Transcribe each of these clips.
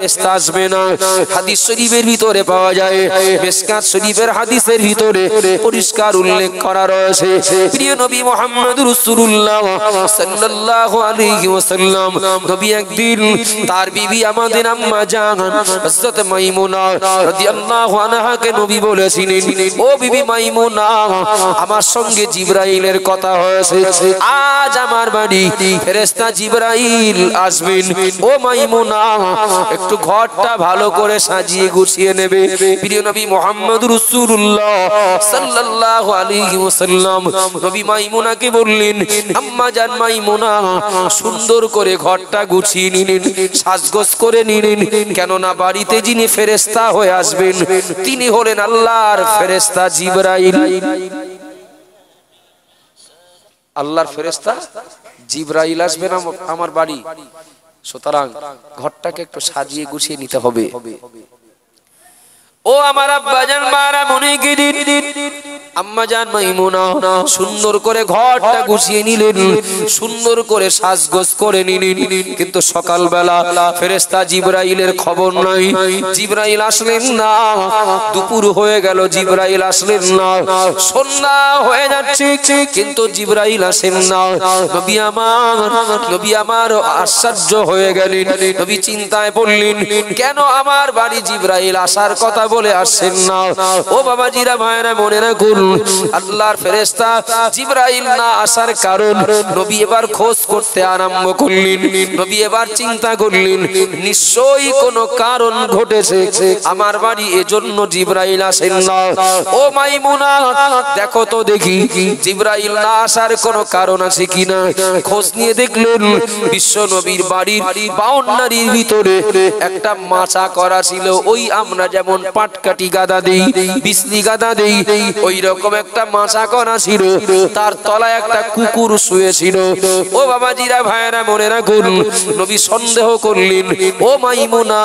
আসবে না। হাদিস শরীফের ভিতরে পাওয়া যায়, মিশকাত শরীফের হাদিসের ভিতরে পরিষ্কার উল্লেখ করা রয়েছে, প্রিয় নবী মুহাম্মদ রাসূলুল্লাহ সাল্লাল্লাহু আলাইহি ওয়াসাল্লাম নবী একদিন তার বিবি আমাদের আম্মা জান হযরত মাইমুনা রাদিয়াল্লাহু আনহাকে নবী বলেছিলেন, ও বিবি মাইমুনা, আমার সঙ্গে জিবরাইলের কথা হয়েছে, আজ আমার বাড়ি ফেরেশতা জিবরাইল আসবেন। ও মাইমুনা, একটু ঘরটা ভালো করে সাজিয়ে গুছিয়ে নেবে। প্রিয় নবী মুহাম্মদ রাসূলুল্লাহ সাল্লাল্লাহু আলাইহি ওয়াসাল্লাম নবী মাইমুনাকে বললেন, আম্মা জান মাইমুনা, সুন্দর করে ঘরটা গুছিয়ে নিলেন, সাজগোজ করে নিলেন, কেননা বাড়িতে যিনি ফেরেশতা হয়ে আসবেন তিনি হলেন আল্লাহর ফেরেশতা জিবরাইল। আল্লাহর ফেরেশতা জিবরাইল আসবেন আমার বাড়ি, সুতরাং ঘরটাকে একটু সাজিয়ে গুছিয়ে নিতে হবে। ও আমার আব্বাজান মারা মনে গিয়ে আম্মা জান মাইমুনা সুন্দর করে ঘরটা গুছিয়ে নিলেন, সুন্দর করে সাজগোজ করে নিলেন, কিন্তু সকালবেলা ফেরেশতা জিবরাইলের খবর নাই, জিবরাইল আসলেন না। দুপুর হয়ে গেল, জিবরাইল আসলেন না। সন্ধ্যা হয়ে যাচ্ছে, কিন্তু জিবরাইল আসেন না। নবী আমার আশ্চর্য হয়ে গেলেন, নবী চিন্তায় পড়লেন, কেন আমার বাড়ি জিবরাইল আসার কথা বলে আসছেন না? ও বাবাজিরা, ভাইরা, মনে রাখুন, আল্লাহর ফেরেশতা জিবরাইল না আসার কারণ নবী এবার খোঁজ করতে আরম্ভ করলেন। নবী এবার চিন্তা করলেন, নিশ্চয়ই কোনো কারণ ঘটেছে আমার বাড়ি, এজন্য জিবরাইল আসেন না। ও মাইমুনা, দেখো তো দেখি জিবরাইল না আসার কোনো কারণ আছে কিনা। খোঁজ নিয়ে দেখলেন বিশ্ব নবীর বাড়ির বাউন্ডারির ভিতরে একটা মাচা করা ছিল, ওই আমরা যেমন পাটকাটি গাদা দেই, বিসলি গাদা দেই, ওই রকম একটা মাচা করা ছিল, তার তলায় একটা কুকুর শুয়েছিল। ও বাবাজিরা, ভাইরা, মনে রাখুন, নবী সন্দেহ করলেন, ও মাইমুনা,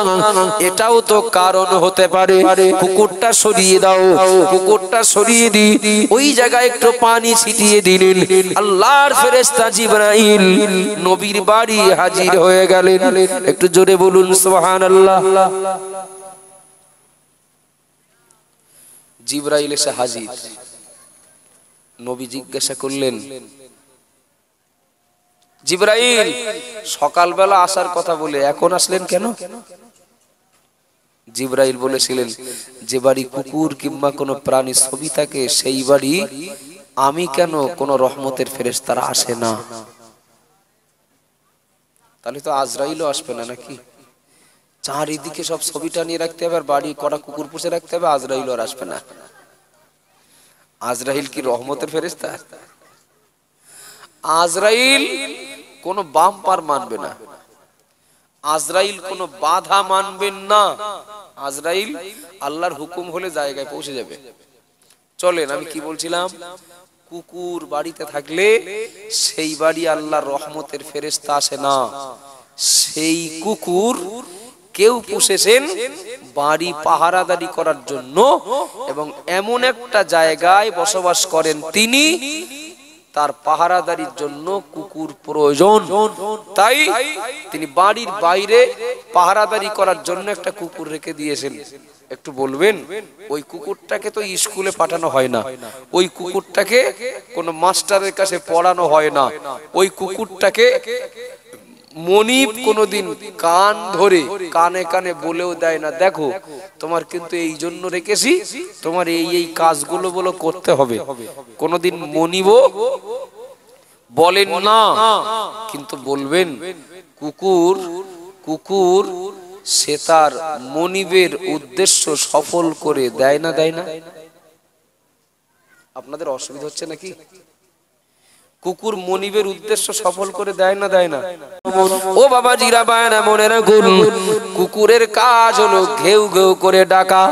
এটাও তো কারণ হতে পারে, কুকুরটা সরিয়ে দাও। কুকুরটা সরিয়ে দি, ওই জায়গায় একটু পানি ছিটিয়ে দিলেন, আল্লাহর ফেরেশতা জিবরাইল নবীর বাড়ি হাজির হয়ে গেলেন। একটু জোরে বলুন সুবহানাল্লাহ। জিবরাইল এসে হাজির। নবী জিজ্ঞাসা করলেন, জিবরাইল, সকালবেলা আসার কথা বলে এখন আসলেন কেন? জিবরাইল বলেছিলেন, যে বাড়ি কুকুর কিংবা কোনো প্রাণী ছবি থাকে সেই বাড়ি আমি কেন কোনো রহমতের ফেরেশতারা আসে না? তাহলে তো আজরাইলও আসবে না নাকি? চারিদিকে সব ছবিটা নিয়ে রাখতে হবে, আর বাড়ি কটা কুকুর পুষে রাখতে হবে, আজরাইল আর আসবে না। আজরাইল কি রহমতের ফেরেশতা? আজরাইল কোনো বাম্পার মানবে না, আজরাইল কোনো বাধা মানবেন না। আজরাইল আল্লাহর হুকুম হলে জায়গায় পৌঁছে যাবে। চলেন, আমি কি বলছিলাম, কুকুর বাড়িতে থাকলে সেই বাড়ি আল্লাহর রহমতের ফেরেশতা আসে না। সেই কুকুর কেউ পুষেছেন বাড়ি পাহারাদারি করার জন্য, এবং এমন একটা জায়গায় বসবাস করেন তিনি, তার পাহারাদারির জন্য কুকুর প্রয়োজন। তাই তিনি বাড়ির বাইরে পাহারাদারি করার জন্য একটা কুকুর রেখে দিয়েছেন। একটু বলবেন, ওই কুকুরটাকে তো স্কুলে পাঠানো হয় না, ওই কুকুরটাকে কোনো মাস্টারের কাছে পড়ানো হয় না, ওই কুকুরটাকে মনিব কোনদিন কান ধরে কানে কানে বলেও দেয় না, দেখো তোমার কিন্তু এই জন্য রেখেছি, তোমার এই এই কাজগুলো বলো করতে হবে। কোনদিন মনিবও বলেন না, কিন্তু বলবেন কুকুর কুকুর সে তার মনিবের উদ্দেশ্য সফল করে দেয় না, দেয় না? আপনাদের অসুবিধা হচ্ছে নাকি? কুকুর মনিবের উদ্দেশ্য সফল করে দেয় না, দেয় না? ও বাবা জিরা, বায়না, মনে রাখুন, কুকুরের কাজ হলো ঘেউ ঘেউ করে ডাকা,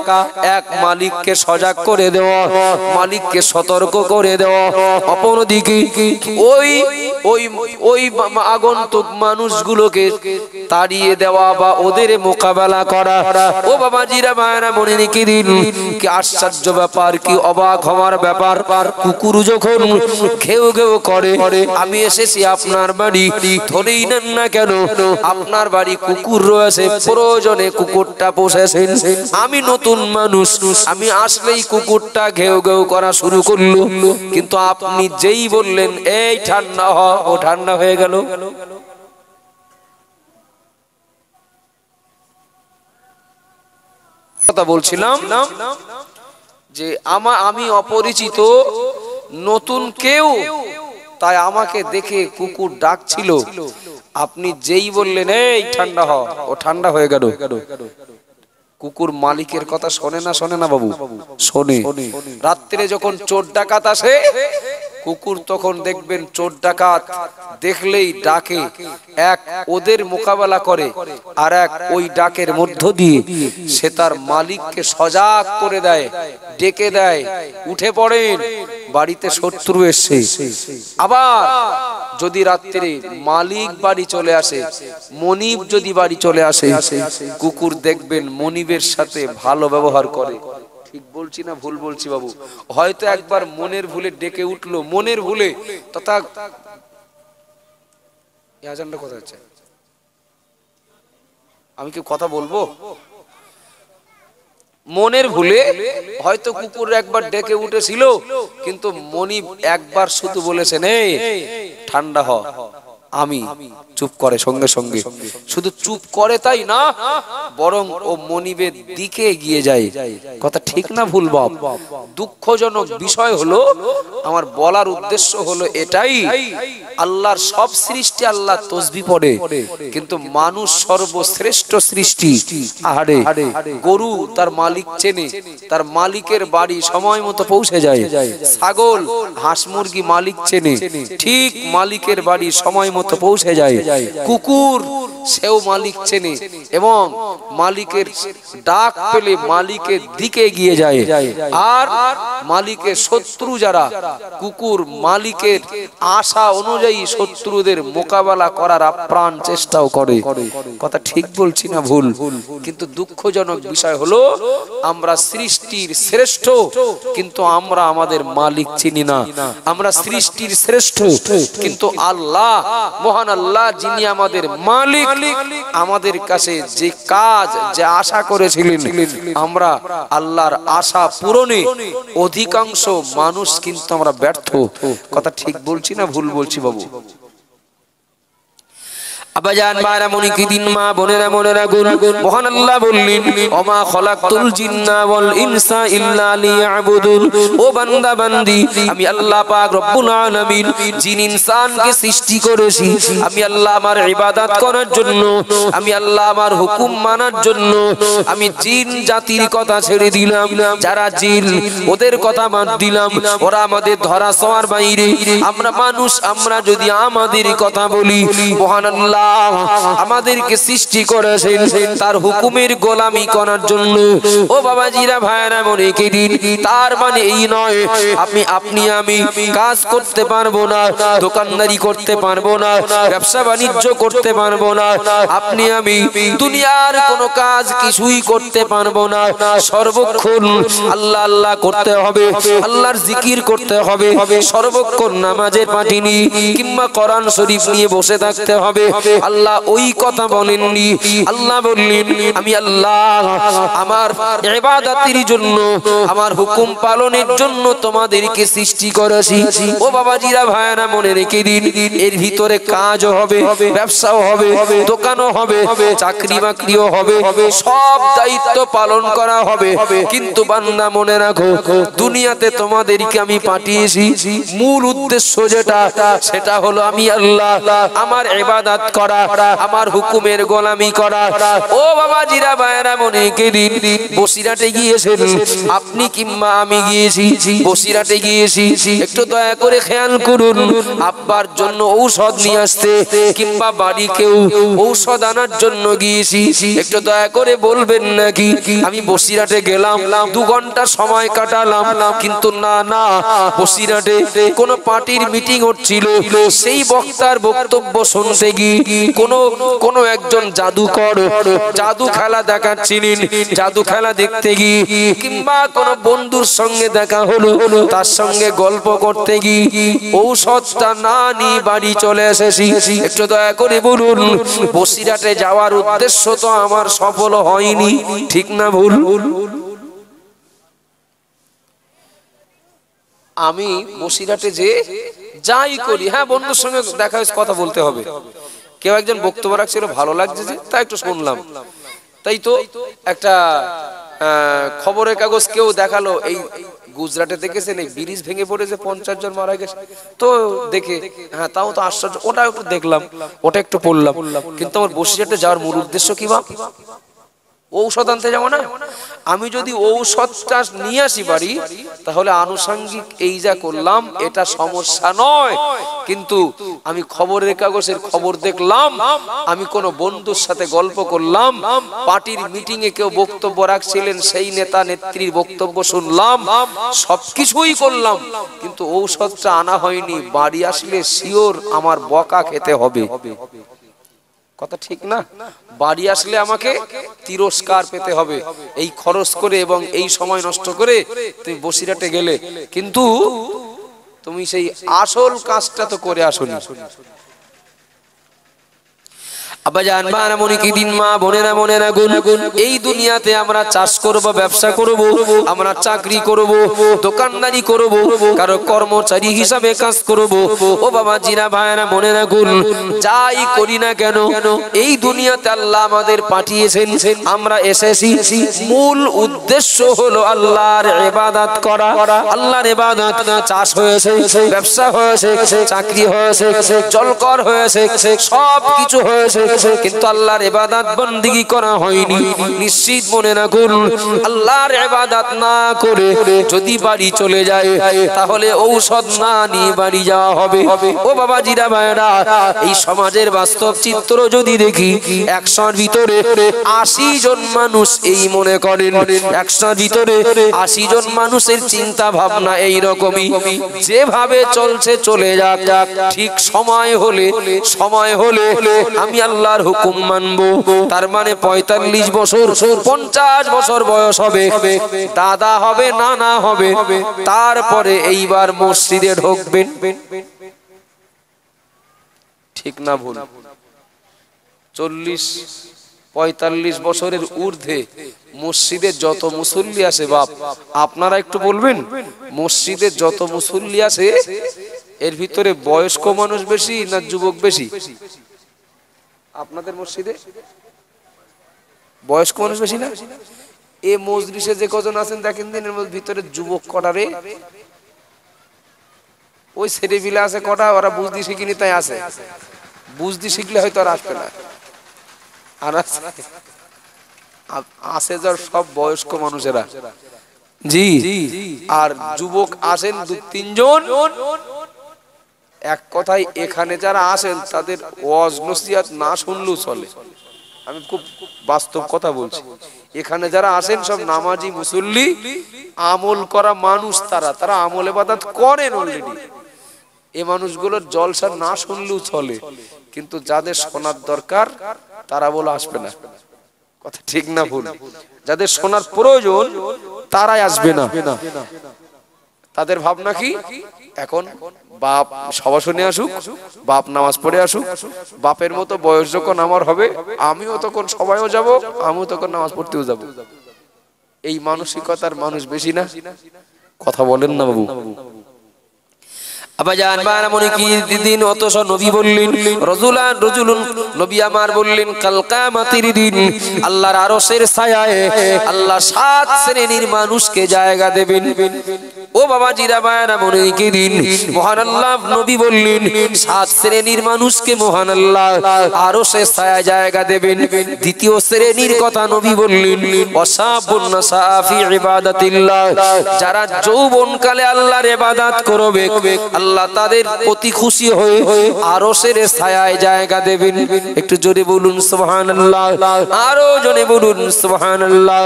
এক মালিককে সজাগ করে দেওয়া, মালিককে সতর্ক করে দেওয়া। অপরদিকে ওই ওই ওই আগন্তুক মানুষগুলোকে তাড়িয়ে দেওয়া বা ওদের মোকাবেলা করা। ও বাবা জিরা, বায়না, মনে রেখে দিন, কি আশ্চর্য ব্যাপার, কি অবাক হওয়ার ব্যাপার। কুকুর যখন ঘেউ ঘেউ করে পরে আমি এসেছি আপনার বাড়ি, ধরেই নেন না কেন আপনার বাড়ি কুকুর রয়েছে, প্রয়োজনে কুকুরটা পোষেছেন। আমি নতুন মানুষ, আমি আসলেই কুকুরটা ঘেউ ঘেউ করা শুরু করলো, কিন্তু আপনি যেই বললেন এই ঠান্ডা হ, ও ঠান্ডা হয়ে গেল। কথা বলছিলাম যে আমি অপরিচিত, নতুন কেউ, তাই আমাকে দেখে কুকুর ডাকছিল, আপনি যেই বললেন এই ঠান্ডা হ, ও ঠান্ডা হয়ে গেল। কুকুর মালিকের কথা শোনে না, শোনে না বাবু? শোনে। রাত্রে যখন চোর ডাকাত আসে, কুকুর তখন দেখবেন চোর ডাকাত দেখলেই ডাকে, এক ওদের মোকাবেলা করে, আর এক ওই ডাকের মধ্য দিয়ে সে তার মালিককে সজাগ করে দেয়, ডেকে দেয়, উঠে পড়েন, বাড়িতে শত্রু এসছে। আবার যদি রাত্রে মালিক বাড়ি চলে আসে, মনিব যদি বাড়ি চলে আসে, কুকুর দেখবেন মনিবের সাথে ভালো ব্যবহার করে। ঠিক বলছি না ভুল বলছি বাবু? হয়তো একবার মনের ভুলে ডেকে উঠলো, মনের ভুলে, তথা আজানটা কথা হচ্ছে, আমি কি কথা বলবো? মনের ভুলে হয়তো কুকুর একবার ডেকে উঠেছিল, কিন্তু মনিব একবার শুধু বলেছেন এই ঠান্ডা হ, আমি চুপ করে, সঙ্গে সঙ্গে শুধু চুপ করে তাই না, বরং ও মনিবের দিকে এগিয়ে যায়। কথা ঠিক না ভুল বাপ? দুঃখজনক বিষয় হলো, আমার বলার উদ্দেশ্য হলো এটাই, আল্লাহর সব সৃষ্টি আল্লাহ তসবিহ পড়ে, কিন্তু মানুষ সর্বশ্রেষ্ঠ সৃষ্টি। আহারে, গরু তার মালিক চেনে, তার মালিকের বাড়ি সময় মতো পৌঁছে যায়। ছাগল হাঁস মুরগি মালিক চেনে, ঠিক মালিকের বাড়ি সময় মতো পৌঁছে যায়। কুকুর সেও মালিক চেনে এবং মালিকের ডাক পেলে মালিকের দিকে এগিয়ে যায়। আর মালিকের শত্রু যারা, কুকুর মালিকের আশা অনুযায়ী শত্রুদের মোকাবেলা করার আপ্রাণ চেষ্টাও করে। কথা ঠিক বলছি না ভুল? কিন্তু দুঃখজনক বিষয় হলো, আমরা সৃষ্টির শ্রেষ্ঠ, কিন্তু আমরা আমাদের মালিক চিনি না। আমরা সৃষ্টির শ্রেষ্ঠ, কিন্তু আল্লাহ, মহান আল্লাহ যিনি আমাদের মালিক, আমাদের কাছে যে কাজ, যে আশা করেছিলেন, আমরা আল্লাহর আশা পূরণে অধিকাংশ মানুষ কিন্তু আমরা ব্যর্থ। কথা ঠিক বলছি না ভুল বলছি বাবু? আবাজান মারা মনি কি দিন, মা বোনেরা মনে রাখুন, মহান আল্লাহ বললেন ওমা খলাকতুল জিন্না ওয়াল ইনসা ইল্লা লিয়াবুদুন। ও বান্দা বান্দি, আমি আল্লাহ পাক রব্বুল আলামিন জিন ইনসানকে সৃষ্টি করেছি, আমি আল্লাহ আমার ইবাদত করার জন্য, আমি আল্লাহ আমার হুকুম মানার জন্য। আমি জিন জাতির কথা ছেড়ে দিলাম, যারা জিন ওদের কথা বাদ দিলাম, ওরা আমাদের ধরা ছোঁয়ার বাইরে। আমরা মানুষ, আমরা যদি আমাদের কথা বলি, মহান আল্লাহ আমাদেরকে সৃষ্টি করেছেন তার হুকুমের গোলামি করার জন্য। ও বাবাজিরা, ভাইরা, মনে কি দিন, তার মানে এই নয় আপনি আমি কাজ করতে পারবো না, দোকানদারি করতে পারবো না, ব্যবসা বাণিজ্য করতে পারবো না, আপনি আমি দুনিয়ার কোনো কাজ কিছুই করতে পারবো না। সর্বক্ষণ আল্লাহ আল্লাহ করতে হবে, আল্লাহর জিকির করতে হবে, সর্বক্ষণ নামাজের পাঠিনি কিংবা কোরআন শরীফ নিয়ে বসে থাকতে হবে। আল্লাহ ওই কথা বলেননি। আল্লাহ বললেন আমি আল্লাহ আমার ইবাদতের জন্য, আমার হুকুম পালনের জন্য তোমাদেরকে সৃষ্টি করেছি। ও বাবাজিরা, ভাইরা, মনে রেখে দিন, এর ভিতরে কাজও হবে, ব্যবসাও হবে, দোকানও হবে, চাকরি বাকরিও হবে, সব দায়িত্ব পালন করা হবে। কিন্তু বান্দা মনে রাখো, দুনিয়াতে তোমাদেরকে আমি পাঠিয়েছি মূল উদ্দেশ্য যেটা, সেটা হলো আমি আল্লাহ আমার ইবাদত করা, আমার হুকুমের গোলামি করা। ও বাবাজিরা, ভাইরা, মনে রেখে দিন, বসিরাটে গিয়েছেন আপনি কিংবা আমি গিয়েছি, বসিরাটে গিয়েছি, একটু দয়া করে খেয়াল করুন, আব্বার জন্য ঔষধ নিয়ে আসতে কিংবা বাড়ি কেউ ঔষধ আনার জন্য গিয়েছি, একটু দয়া করে বলবেন নাকি আমি বসিরাটে গেলাম, 2 ঘন্টা সময় কাটালাম, কিন্তু না না, বসিরাটে কোন পার্টির মিটিং হচ্ছিল, সেই বক্তার বক্তব্য শুনতে গিয়ে কোন একজন জাদুকর জাদু খেলা দেখাচ্ছিলেন, জাদু খেলা দেখতে গিয়ে কিংবা কোন বন্ধুর সঙ্গে দেখা হলো, তার সঙ্গে গল্প করতে গিয়ে ঔষধটা না নিয়ে বাড়ি চলে এসেছি। একটু দয়া করে বলুন, বসিরহাটে যাওয়ার উদ্দেশ্য তো আমার সফল হয়নি, ঠিক না ভুল? আমি বসিরহাটে যে যাই করি, হ্যাঁ বন্ধুর সঙ্গে দেখা হয়েছে, কথা বলতে হবে। কেউ একজন বক্তব্য রাখছিল, ভালো লাগছে যে তাই একটু শুনলাম। তাই তো একটা খবরের কাগজ কেউ দেখালো, এই গুজরাটে দেখেছেন এই ব্রিজ ভেঙে পড়েছে, 50 জন মারা গেছে। তো দেখে হ্যাঁ তাও তো আশ্চর্য, ওটা একটু দেখলাম, ওটা একটু পড়লাম। কিন্তু আমার বসিরহাটে যাওয়ার মূল উদ্দেশ্য কি বা? ঔষধ আনতে যাবো না? আমি যদি ঔষধটা নিয়ে আসি বাড়ি, তাহলে আনুষঙ্গিক এই যা করলাম এটা সমস্যা নয়। কিন্তু আমি খবরের কাগজের খবর দেখলাম, আমি কোন বন্ধুর সাথে গল্প করলাম, পার্টির মিটিং এ কেউ বক্তব্য রাখছিলেন, সেই নেতা নেত্রীর বক্তব্য শুনলাম, সবকিছুই করলাম, কিন্তু ঔষধটা আনা হয়নি। বাড়ি আসলে শিওর আমার বকা খেতে হবে, কথা ঠিক না? বাড়ি আসলে আমাকে তিরস্কার পেতে হবে। এই খরচ করে এবং এই সময় নষ্ট করে তুমি বসিরহাটে গেলে, কিন্তু তুমি সেই আসল কাজটা তো করে আসোনি। আব্বাজান বানামনি কি দিন, মা বোনেরা মনেরা গুণ, এই দুনিয়াতে আমরা চাষ করব, ব্যবসা করব, আমরা চাকরি করব, দোকানদারি করব, কারো কর্মচারী হিসাবে কাজ করব। ও বাবা জিরা ভাইরা মনেরা গুণ, যাই করি না কেন এই দুনিয়াতে আল্লাহ আমাদের পাঠিয়েছেন, আমরা এসেছি মূল উদ্দেশ্য হলো আল্লাহর ইবাদত করা। আল্লাহর ইবাদত, চাষ হয়েছে, ব্যবসা হয়েছে, চাকরি হয়েছে, জলকর হয়েছে, সব কিছু হয়েছে, কিন্তু আল্লাহর ইবাদত বندگی করা হয়নি। নিশ্চিত মনে রাখুন, আল্লাহর ইবাদত না করে যদি বাড়ি চলে যায়, তাহলে ঔষধ না নিয়ে বাড়ি যাওয়া হবে। ও বাবা জিরা ভাইরা, এই সমাজের বাস্তব চিত্র যদি দেখি, 100 ভিতরে 80 জন মানুষ এই মনে করেন, 100 ভিতরে 80 জন মানুষের চিন্তা ভাবনা এই রকমই, যেভাবে চলছে চলে যাক, ঠিক সময় হলে আমি আল্লাহর হুকুম মানবো। তার মানে 45 বছর 50 বছর বয়স হবে, দাদা হবে, নানা হবে, তারপরে এইবার মসজিদে ঢুকবেন, ঠিক না ভুল? 40-45 বছরের ঊর্ধ্বে মসজিদে যত মুসল্লি আছে, বাপ আপনারা একটু বলবেন, মসজিদে যত মুসল্লি আছে এর ভিতরে বয়স্ক মানুষ বেশি না যুবক বেশি? আপনাদের মসজিদে বয়স্ক মানুষ বেশি না? এ মজলিসে যে কজন আছেন দেখেন দিন, এর ভিতরে যুবক কটারে, ওই ছেলেপিলা আছে কটা, ওরা বুঝতে শিখিনি তাই আছে, বুঝতে শিখলে হয়তো আর আসবে না। আর আছে যার সব বয়স্ক মানুষেরা, জি, আর যুবক আসেন 2-3 জন। এক কথায় এখানে যারা আসেন তাদের ওয়াজ নসিহত না শুনলেও চলে, আমি খুব বাস্তব কথা বলছি। এখানে যারা আসেন সব নামাজি মুসল্লি, আমল করা মানুষ, তারা আমল ইবাদত করেন অলরেডি। এই মানুষগুলোর জলসা না শুনলেও চলে, কিন্তু যাদের শোনার দরকার তারা বলে আসবে না, কথা ঠিক না ভুল? যাদের শোনার প্রয়োজন তারাই আসবে না। তাদের ভাবনা কি, এখন বাপ সভা শুনে আসুক, বাপ নামাজ পড়ে আসুক, বাপের মতো বয়স যখন আমার হবে আমিও তখন সবাইও যাব, আমিও তখন নামাজ পড়তেও যাব। এই মানসিকতার মানুষ বেশি না, কথা বলেন না বাবু? আবাজান বারামনি কি দিন, অতঃ নবী বললেন, রাজুলুন নবী আমার বললেন, কাল কিয়ামতের দিন আল্লাহর আরশের ছায়ায় আল্লাহ 7 শ্রেণীর মানুষকে জায়গা দেবেন। ও বাবা জিরা বারামনি কি দিন মহান আল্লাহ নবী বললেন, 7 শ্রেণীর মানুষকে মহান আল্লাহ আরশের ছায়ায় জায়গা দেবেন। দ্বিতীয় শ্রেণীর কথা নবী বললেন, ওয়াসাবুন নাসা ফি ইবাদাতিল্লাহ, যারা যৌবনকালে আল্লাহর ইবাদত করবে, আল্লাহ তাদের প্রতি খুশি হয়ে আরশের ছায়ায় জায়গা দেবেন। একটু জোরে বলুন সুবহানাল্লাহ, আরো জোরে বলুন সুবহানাল্লাহ।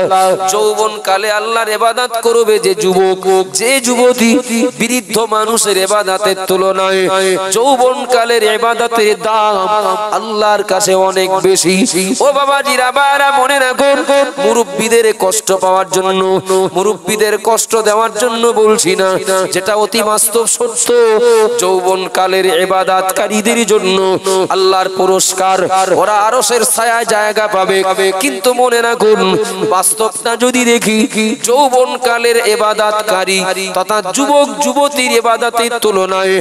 যৌবন কালে আল্লাহর ইবাদত করবে যে যুবক, যে যুবতী, বৃদ্ধ মানুষের ইবাদতের তুলনায় যৌবনকালের ইবাদতের দাম আল্লাহর কাছে অনেক বেশি। ও বাবাজিরা, বারা মনে রাখুন, মুরব্বিদের কষ্ট পাওয়ার জন্য, মুরব্বিদের কষ্ট দেওয়ার জন্য বলছি না, যেটা অতি বাস্তব সত্য। যৌবনকালের ইবাদতকারীদের জন্য আল্লাহর পুরস্কার, ওরা আরশের ছায়ায় জায়গা পাবে। কিন্তু মনে রাখুন, বাস্তবটা যদি দেখি, যৌবনকালের ইবাদতকারী তথা যুবক যুবতীর ইবাদতের তুলনায়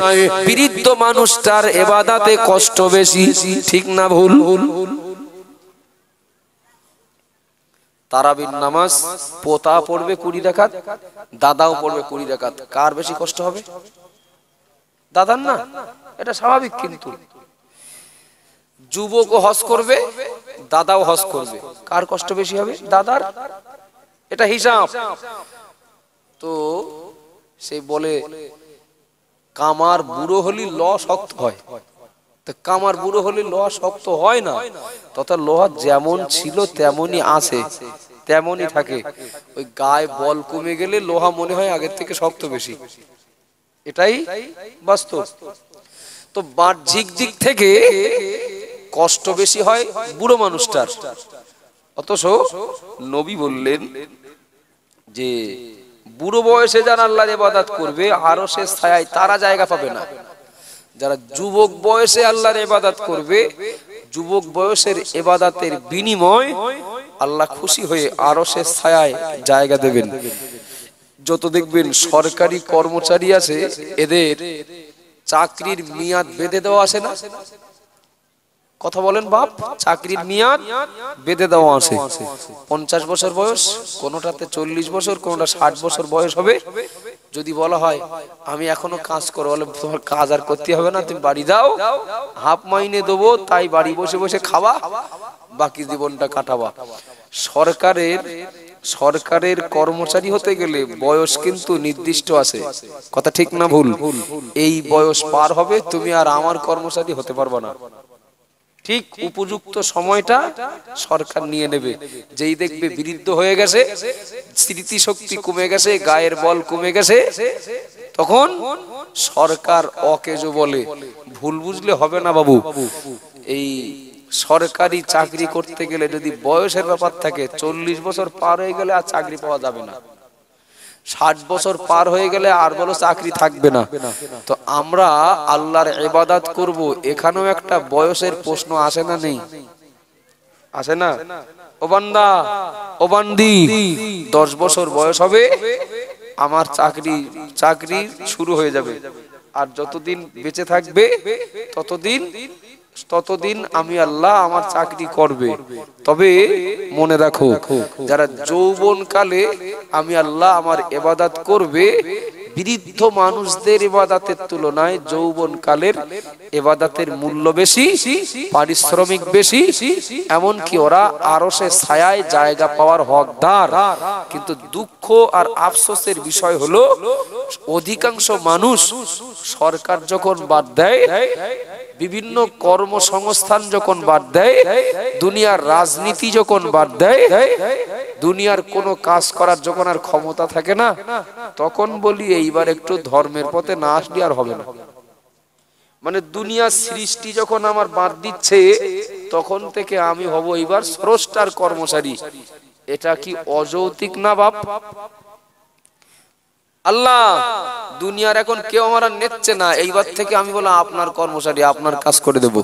বৃদ্ধ মানুষটার ইবাদতে কষ্ট বেশি। ঠিক না ভুল? তারাবির নামাজ পোতা পড়বে 20 রাকাত, দাদাও পড়বে 20 রাকাত, কার বেশি কষ্ট হবে? দাদার না? এটা স্বাভাবিক। কিন্তু যুবকও হজ করবে, দাদাও হজ করবে, কার কষ্ট বেশি হবে? দাদার। এটা হিসাব। তো সে বলে কামার বুড়ো হলি ল শক্ত হয়। তো কামার বুড়ো হলি লোহা শক্ত হয় না, তথা লোহা যেমন ছিল তেমনই আছে, তেমনই থাকে। ওই গায়ে বল কমে গেলে লোহা মনে হয় আগের থেকে শক্ত বেশি। এটাই বাস্তব। তো বাহ্যিক দিক থেকে কষ্ট বেশি হয় বুড়ো মানুষটার। অথচ নবী বললেন যে বুড়ো বয়সে যারা আল্লাহর ইবাদত করবে আরশের ছায়ায় তারা জায়গা পাবে না। যারা যুবক বয়সে আল্লাহর ইবাদত করবে, যুবক বয়সের ইবাদতের বিনিময় আল্লাহ খুশি হয়ে আরশের ছায়ায় জায়গা দেবেন। যত দেখবেন সরকারি কর্মচারী আছে, এদের চাকরির মেয়াদ বেঁধে দেওয়া আছে না? কথা বলেন বাপ, চাকরির মেয়াদ বেঁধে দেওয়া আছে। 50 বছর বয়স, কোনটাতে 40 বছর, কোনটা 60 বছর বয়স হবে। যদি বলা হয় আমি এখনো কাজ করো, বলে তোমার কাজ আর করতে হবে না, তুমি বাড়ি দাও, হাফ মাইনে দেবো, তাই বাড়ি বসে বসে খাওয়া, বাকি জীবনটা কাটাবা। সরকারের কর্মচারী হতে গেলে বয়স কিন্তু নির্দিষ্ট আছে। কথা ঠিক না ভুল? এই বয়স পার হবে তুমি আর আমার কর্মচারী হতে পারবে না। ঠিক উপযুক্ত সময়টা সরকার নিয়ে নেবে। যেই দেখবে বৃদ্ধ হয়ে গেছে, স্মৃতি শক্তি কমে গেছে, গায়ের বল কমে গেছে, তখন সরকার অকেজো বলে। ভুল বুঝলে হবে না বাবু। এই সরকারি চাকরি করতে গেলে যদি বয়সের ব্যাপার থাকে, 40 বছর পার হয়ে গেলে আর চাকরি পাওয়া যাবে না। 60 বছর পার হয়ে গেলে আর বলো চাকরি থাকবে না। তো আমরা আল্লাহর ইবাদত করব, এখানেও একটা বয়সের প্রশ্ন আসে না? নেই? আসে না? ও বান্দা, ও বান্দি, 10 বছর বয়স হবে আমার চাকরি শুরু হয়ে যাবে। আর যতদিন বেঁচে থাকবে ততদিন আমি আল্লাহ আমার চাকরি করবে। তবে মনে রাখো, যারা যৌবন কালে আমি আল্লাহ আমার ইবাদত করবে, বৃদ্ধ মানুষদের ইবাদতের তুলনায় যৌবন কালের ইবাদতের মূল্য বেশি, পারিশ্রমিক বেশি, এমনকি ওরা আরশের ছায়ায় জায়গা পাওয়ার হকদার। কিন্তু দুঃখ আর আফসোসের বিষয় হলো, অধিকাংশ মানুষ সরকার যখন বাদ দেয়, বিভিন্ন কর্মসংস্থান যখন বাদ দেয়, দুনিয়ার রাজনীতি যখন বাদ দেয়, দুনিয়ার কোনো কাজ করার যখন আর ক্ষমতা থাকে না, তখন বলি এইবার একটু ধর্মের পথে না আসলে আর হবে না। মানে দুনিয়ার সৃষ্টি যখন আমার বাদ দিচ্ছে, তখন থেকে আমি হব এইবার স্রষ্টার কর্মচারী। এটা কি অযৌক্তিক না বাপ? আল্লাহ দুনিয়ার এখন কেউ আমার নেচ্ছে না, এইবার থেকে আমি বললাম আপনার কর্মচারী, আপনার কাজ করে দেব।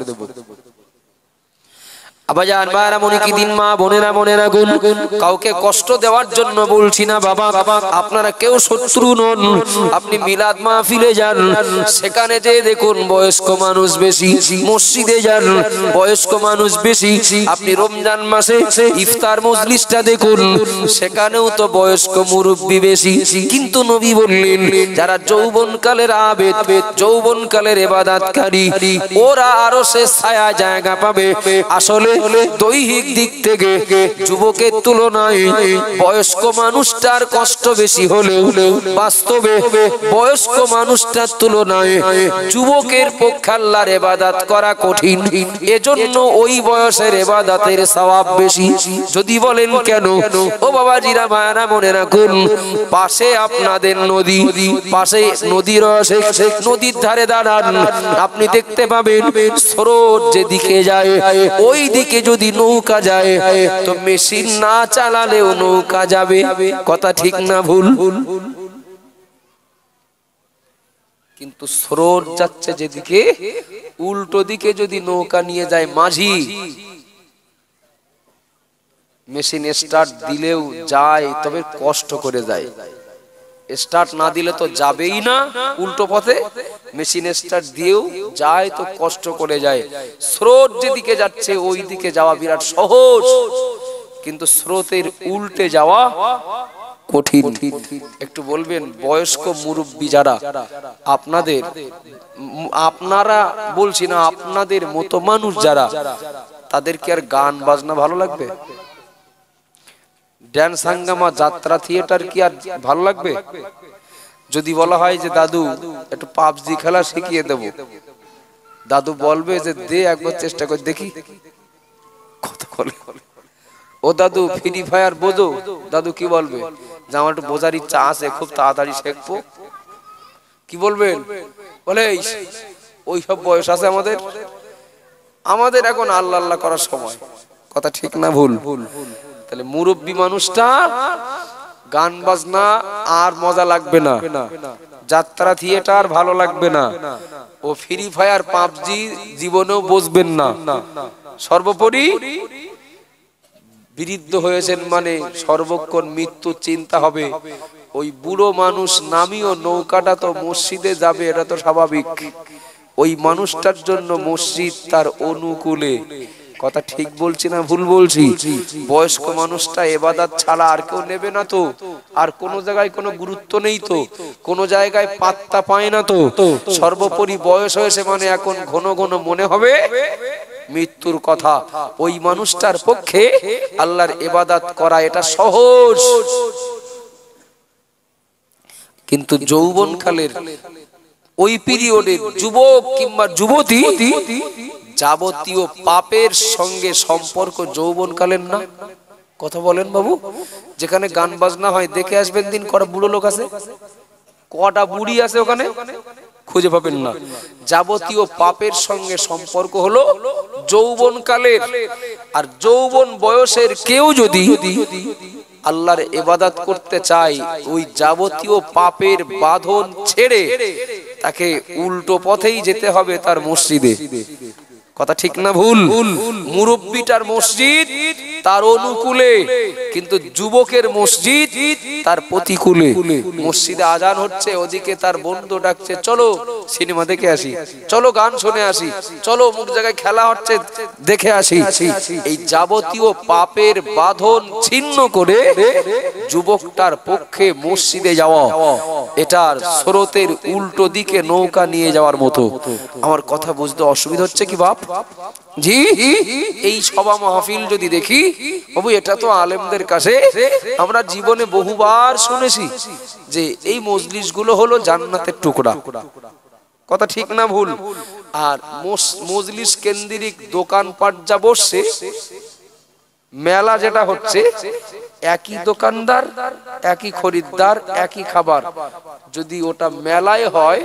আবাজান বারা মনে কি দিন, মা বোনেরা মনে রাখুন, কাউকে কষ্ট দেওয়ার জন্য বলছি না বাবা। আপনারা কেউ শত্রু নন। আপনি মিলাদ মাহফিলে যান, সেখানে যে দেখুন বয়স্ক মানুষ বেশি। মসজিদে যান, বয়স্ক মানুষ বেশি। আপনি রমজান মাসে ইফতার মজলিসটা দেখুন, সেখানেও তো বয়স্ক মুরব্বী বেশি। কিন্তু নবী বললেন, যারা যৌবনকালের আবেদ, যৌবনকালের ইবাদতকারী, ওরা আরশের ছায়া জায়গা পাবে। আসলে দৈহিক দিক থেকে যুবকের তুলনায় বয়স্ক মানুষটার কষ্ট বেশি হলেও বাস্তবে বয়স্ক মানুষটার তুলনায় যুবকের পক্ষে আল্লাহর ইবাদত করা কঠিন। এজন্য ওই বয়সের ইবাদতের সওয়াব বেশি। যদি বলেন কেন, ও বাবাজিরা মায়েরা মনে রাখুন, পাশে আপনাদের নদী, পাশে নদী রয়েছে, নদীর ধারে দাঁড়ান, আপনি দেখতে পাবেন স্রোত যেদিকে যায় ওই দিকে যদি নৌকা যায় তো মেশিন না চালালেও নৌকা যাবে। কথা ঠিক না ভুল? কিন্তু স্রোত যাচ্ছে যেদিকে, উল্টো দিকে যদি নৌকা নিয়ে যায় মাঝি, মেশিন স্টার্ট দিলেও যায়, তবে কষ্ট করে যায়। স্টার্ট না দিলে তো যাবেই না উল্টো পথে, মেশিন স্টার্ট দিয়েও যায় তো কষ্ট করে যায়। স্রোত যেদিকে যাচ্ছে ওই দিকে যাওয়া বিরাট সহজ, কিন্তু স্রোতের উল্টে যাওয়া কঠিন। একটু বলবেন বয়স্ক মুরব্বী যারা আপনাদের, আপনারা বলছি না, আপনাদের মতো মানুষ যারা, তাদের কি আর গান বাজনা ভালো লাগবে? ড্যান্স হাঙ্গামা যাত্রা থিয়েটার কি আর ভালো লাগবে? যদি বলা হয় যে দাদু একটু পাবজি খেলা শিখিয়ে দেব, দাদু বলবে যে দে একবার চেষ্টা করে দেখি। কথা বলে, ও দাদু ফ্রি ফায়ার বোঝো? দাদু কি বলবে? যে আমার একটু বোঝার ইচ্ছা আছে, খুব তাড়াতাড়ি শিখবো। কি বলবেন? বলে ওই সব বয়স আছে আমাদের, আমাদের এখন আল্লাহ আল্লাহ করার সময়। কথা ঠিক না ভুল? তাহলে মুরব্বী মানুষটা গান বাজনা আর মজা লাগবে না, যাত্রা থিয়েটার ভালো লাগবে না, ও ফ্রি ফায়ার পাবজি জীবনেও বসবেন না। সর্বোপরি বিরুদ্ধ হয়েছেন মানে সর্বক্ষণ মৃত্যু চিন্তা হবে। ওই বুড়ো মানুষ নামিও নৌকাটা তো মসজিদে যাবে, এটা তো স্বাভাবিক। ওই মানুষটার জন্য মসজিদ তার অনুকূলে। কথা ঠিক বলছি না ভুল বলছি? বয়স্ক মানুষটা ইবাদত ছাড়া আর কেউ নেবে না তো, আর কোন জায়গায় কোনো গুরুত্ব নেই তো, কোন জায়গায় পাত্তা পায় না তো। সর্বোপরি বয়স হয়েছে মানে এখন ঘন ঘন মনে হবে মৃত্যুর কথা। ওই মানুষটার পক্ষে আল্লাহর ইবাদত করা এটা সহজ। কিন্তু যৌবনকালের ওই পিরিয়ডে যুবক কিংবা যুবতী যাবতীয় পাপের সঙ্গে সম্পর্ক যৌবনকালের না। কথা বলেন বাবু? যেখানে গান বাজনা হয় দেখে আসবেন দিন, কটা বুড়ো লোক আছে, কটা বুড়ি আছে ওখানে, খুঁজে পাবেন না। যাবতীয় পাপের সঙ্গে সম্পর্ক হলো যৌবনকালের। আর যৌবন বয়সের কেউ যদি আল্লাহর ইবাদত করতে চায়, ওই যাবতীয় পাপের বাঁধন ছেড়ে তাকে উল্টো পথেই যেতে হবে, তার মসজিদে। কথা ঠিক না ভুল? মুরব্বিটার মসজিদ তার অনুকূলে, কিন্তু যুবকের মসজিদ তার প্রতিকূলে। মসজিদে আজান হচ্ছে, ওদিকে তার বন্ধু ডাকছে চলো সিনেমা দেখে আসি, চলো গান শুনে আসি, চলো অমুক জায়গায় খেলা হচ্ছে দেখে আসি। এই যাবতীয় পাপের বাঁধন ছিন্ন করে যুবকটার পক্ষে মসজিদে যাওয়া এটার স্রোতের উল্টো দিকে নৌকা নিয়ে যাওয়ার মতো। আমার কথা বুঝতে অসুবিধা হচ্ছে কি বাপ? জি, এই সভা মাহফিল যদি দেখি বাবু, এটা তো আলেমদের কাছে আমরা জীবনে বহুবার শুনেছি যে এই মজলিস গুলো হলো জান্নাতের টুকরা। কথা ঠিক না ভুল? আর মজলিস কেন্দ্রিক দোকানপাট যা বসছে, মেলা যেটা হচ্ছে, একই দোকানদার, একই খরিদ্দার, একই খাবার। যদি ওটা মেলায় হয়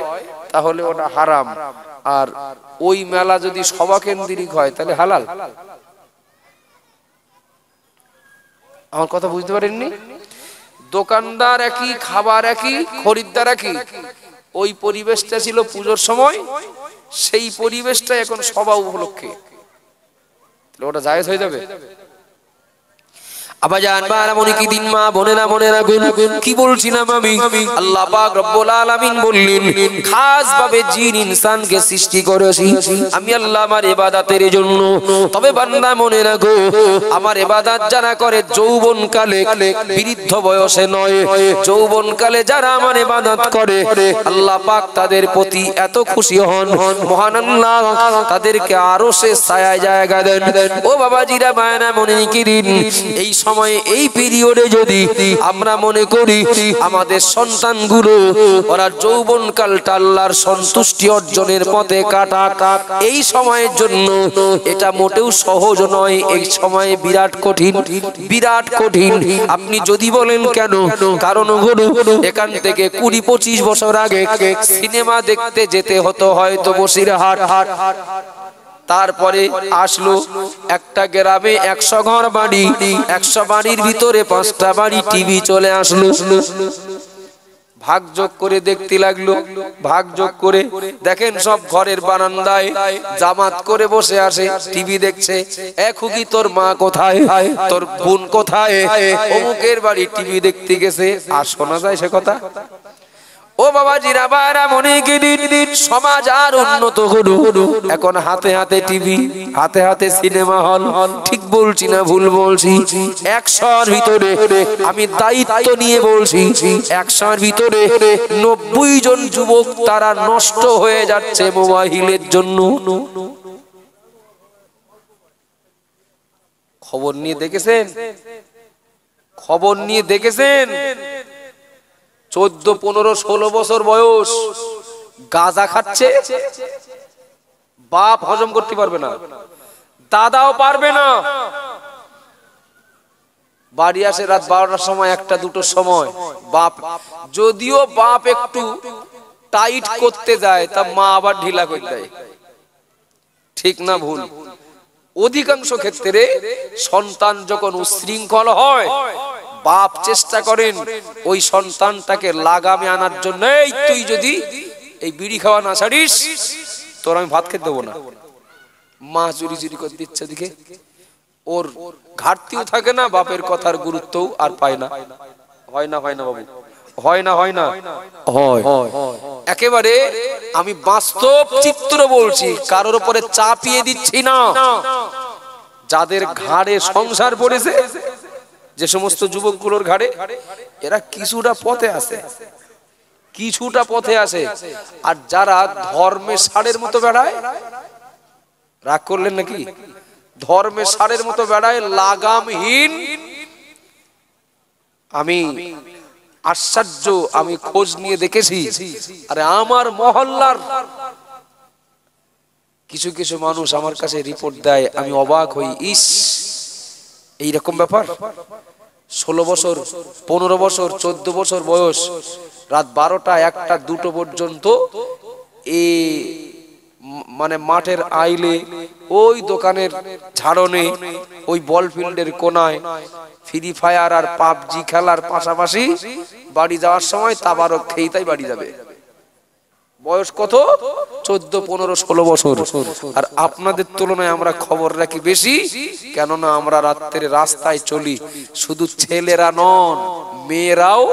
তাহলে ওটা হারাম, আর ওই মেলা যদি সভা কেন্দ্রিক হয় তাহলে হালাল। আমার কথা বুঝতে পারেননি? দোকানদার একই, খাবার একই, খরিদ্দার একই। ওই পরিবেশটা ছিল পুজোর সময়, সেই পরিবেশটা এখন সভা উপলক্ষে, ওটা জায়েজ হয়ে যাবে? আবাজান বারামনি কি দিন মা বোনেরা মনে রাখুন কি বলছিলাম আমি আল্লাহ পাক রব্বুল আলামিন বললেন খাস ভাবে জিন ইনসানকে সৃষ্টি করেছি আমি আল্লাহ আমার ইবাদতের জন্য তবে বান্দা মনে রাখো আমার ইবাদত যারা করে যৌবন কালে বৃদ্ধ বয়সে নয় যৌবন কালে যারা আমার ইবাদত করে আল্লাহ পাক তাদের প্রতি এত খুশি হন মহান আল্লাহ তাদেরকে আরশে ছায়ায় জায়গা দেন ও বাবাজিরা বায়না মনে কি দিন এই সময়ে এই পিরিয়ডে যদি আমরা মনে করি আমাদের সন্তানগুলো ওরা যৌবন কালটা আল্লাহর সন্তুষ্টি অর্জনের পথে কাটা এই সময়ের জন্য এটা মোটেও সহজ নয় এই সময়ে বিরাট কঠিন আপনি যদি বলেন কেন কারণ হলো এখান থেকে 20-25 বছর আগে সিনেমা দেখতে যেতে হতো হয়তো বসিরহাট তারপরে আসলো একটা গ্রামে 100 ঘর বাড়ি 100 বাড়ির ভিতরে 5টা বাড়ি টিভি চলে আসলো ভাগযোগ করে দেখতে লাগলো ভাগযোগ করে দেখেন সব ঘরের বারান্দায় জামাত করে বসে আসে টিভি দেখছে খুকি তোর মা কোথায় তোর বোন কোথায় অমুকের বাড়ি টিভি দেখতে গেছে আর শোনা যায় সে কথা ও বাবাজিরা বারা মনে কি দিন সমাজ আর উন্নত হলো এখন হাতে হাতে টিভি হাতে হাতে সিনেমা হল ঠিক বলছি না ভুল বলছি 100 ভিতরে আমি দায়িত্ব নিয়ে বলছি 100 ভিতরে 90 জন যুবক তারা নষ্ট হয়ে যাচ্ছে মোবাইলের জন্য খবর নিয়ে দেখেছেন 14, 15, 16 বছর বয়স গাঁজা খাচ্ছে বাপ হজম করতে পারবে না দাদাও পারবে না বাড়ি আসে রাত 12টার সময় 1টা 2টোর সময় বাপ যদিও বাপ একটু টাইট করতে যায় তা মা আবার ঢিলা করে দেয় ঠিক না ভুল অধিকাংশ ক্ষেত্রে সন্তান যখন উশৃঙ্খল হয় বাপ চেষ্টা করেন ওই সন্তানটাকে লাগামে আনার জন্য এই তুই যদি এই বিড়ি খাওয়া না ছাড়িস তোর আমি ভাত খেতে দেবো না মা চুরি চুরি করে দিচ্ছে দিকে ওর ঘাটতিও থাকে না বাপের কথার গুরুত্বও আর পায় না হয় না বাবু হয় না একেবারে আমি বাস্তব চিত্র বলছি কারোর উপরে চাপিয়ে দিচ্ছি না যাদের ঘাড়ে সংসার পড়েছে যে সমস্ত যুবকগুলোর ঘাড়ে এরা কিছুটা পথে আছে আর যারা ধর্মে ষাঁড়ের মতো বেড়ায় রাগ করলেন নাকি ধর্মে ষাঁড়ের মতো বেড়ায় লাগামহীন আমি আশ্চর্য আমি খোঁজ নিয়ে দেখেছি আরে আমার মহল্লার কিছু কিছু মানুষ আমার কাছে রিপোর্ট দেয় আমি অবাক হই ইস এইরকম ব্যাপার 16 বছর 15 বছর 14 বছর বয়স রাত 12টা 1টা 2টো পর্যন্ত এই মানে মাঠের আইলে ওই দোকানের ঝাড়নে ওই বল ফিল্ডের কোনায় ফ্রি ফায়ার আর পাবজি খেলার পাশাপাশি বাড়ি যাওয়ার সময় তাবারক খেয়ে তাই বাড়ি যাবে বয়স কত 14, 15, 16 বছর আর আপনাদের তুলনায় আমরা খবর রাখি বেশি কেননা আমরা রাত্রে রাস্তায় চলি শুধু ছেলেরা নন মেয়েরাও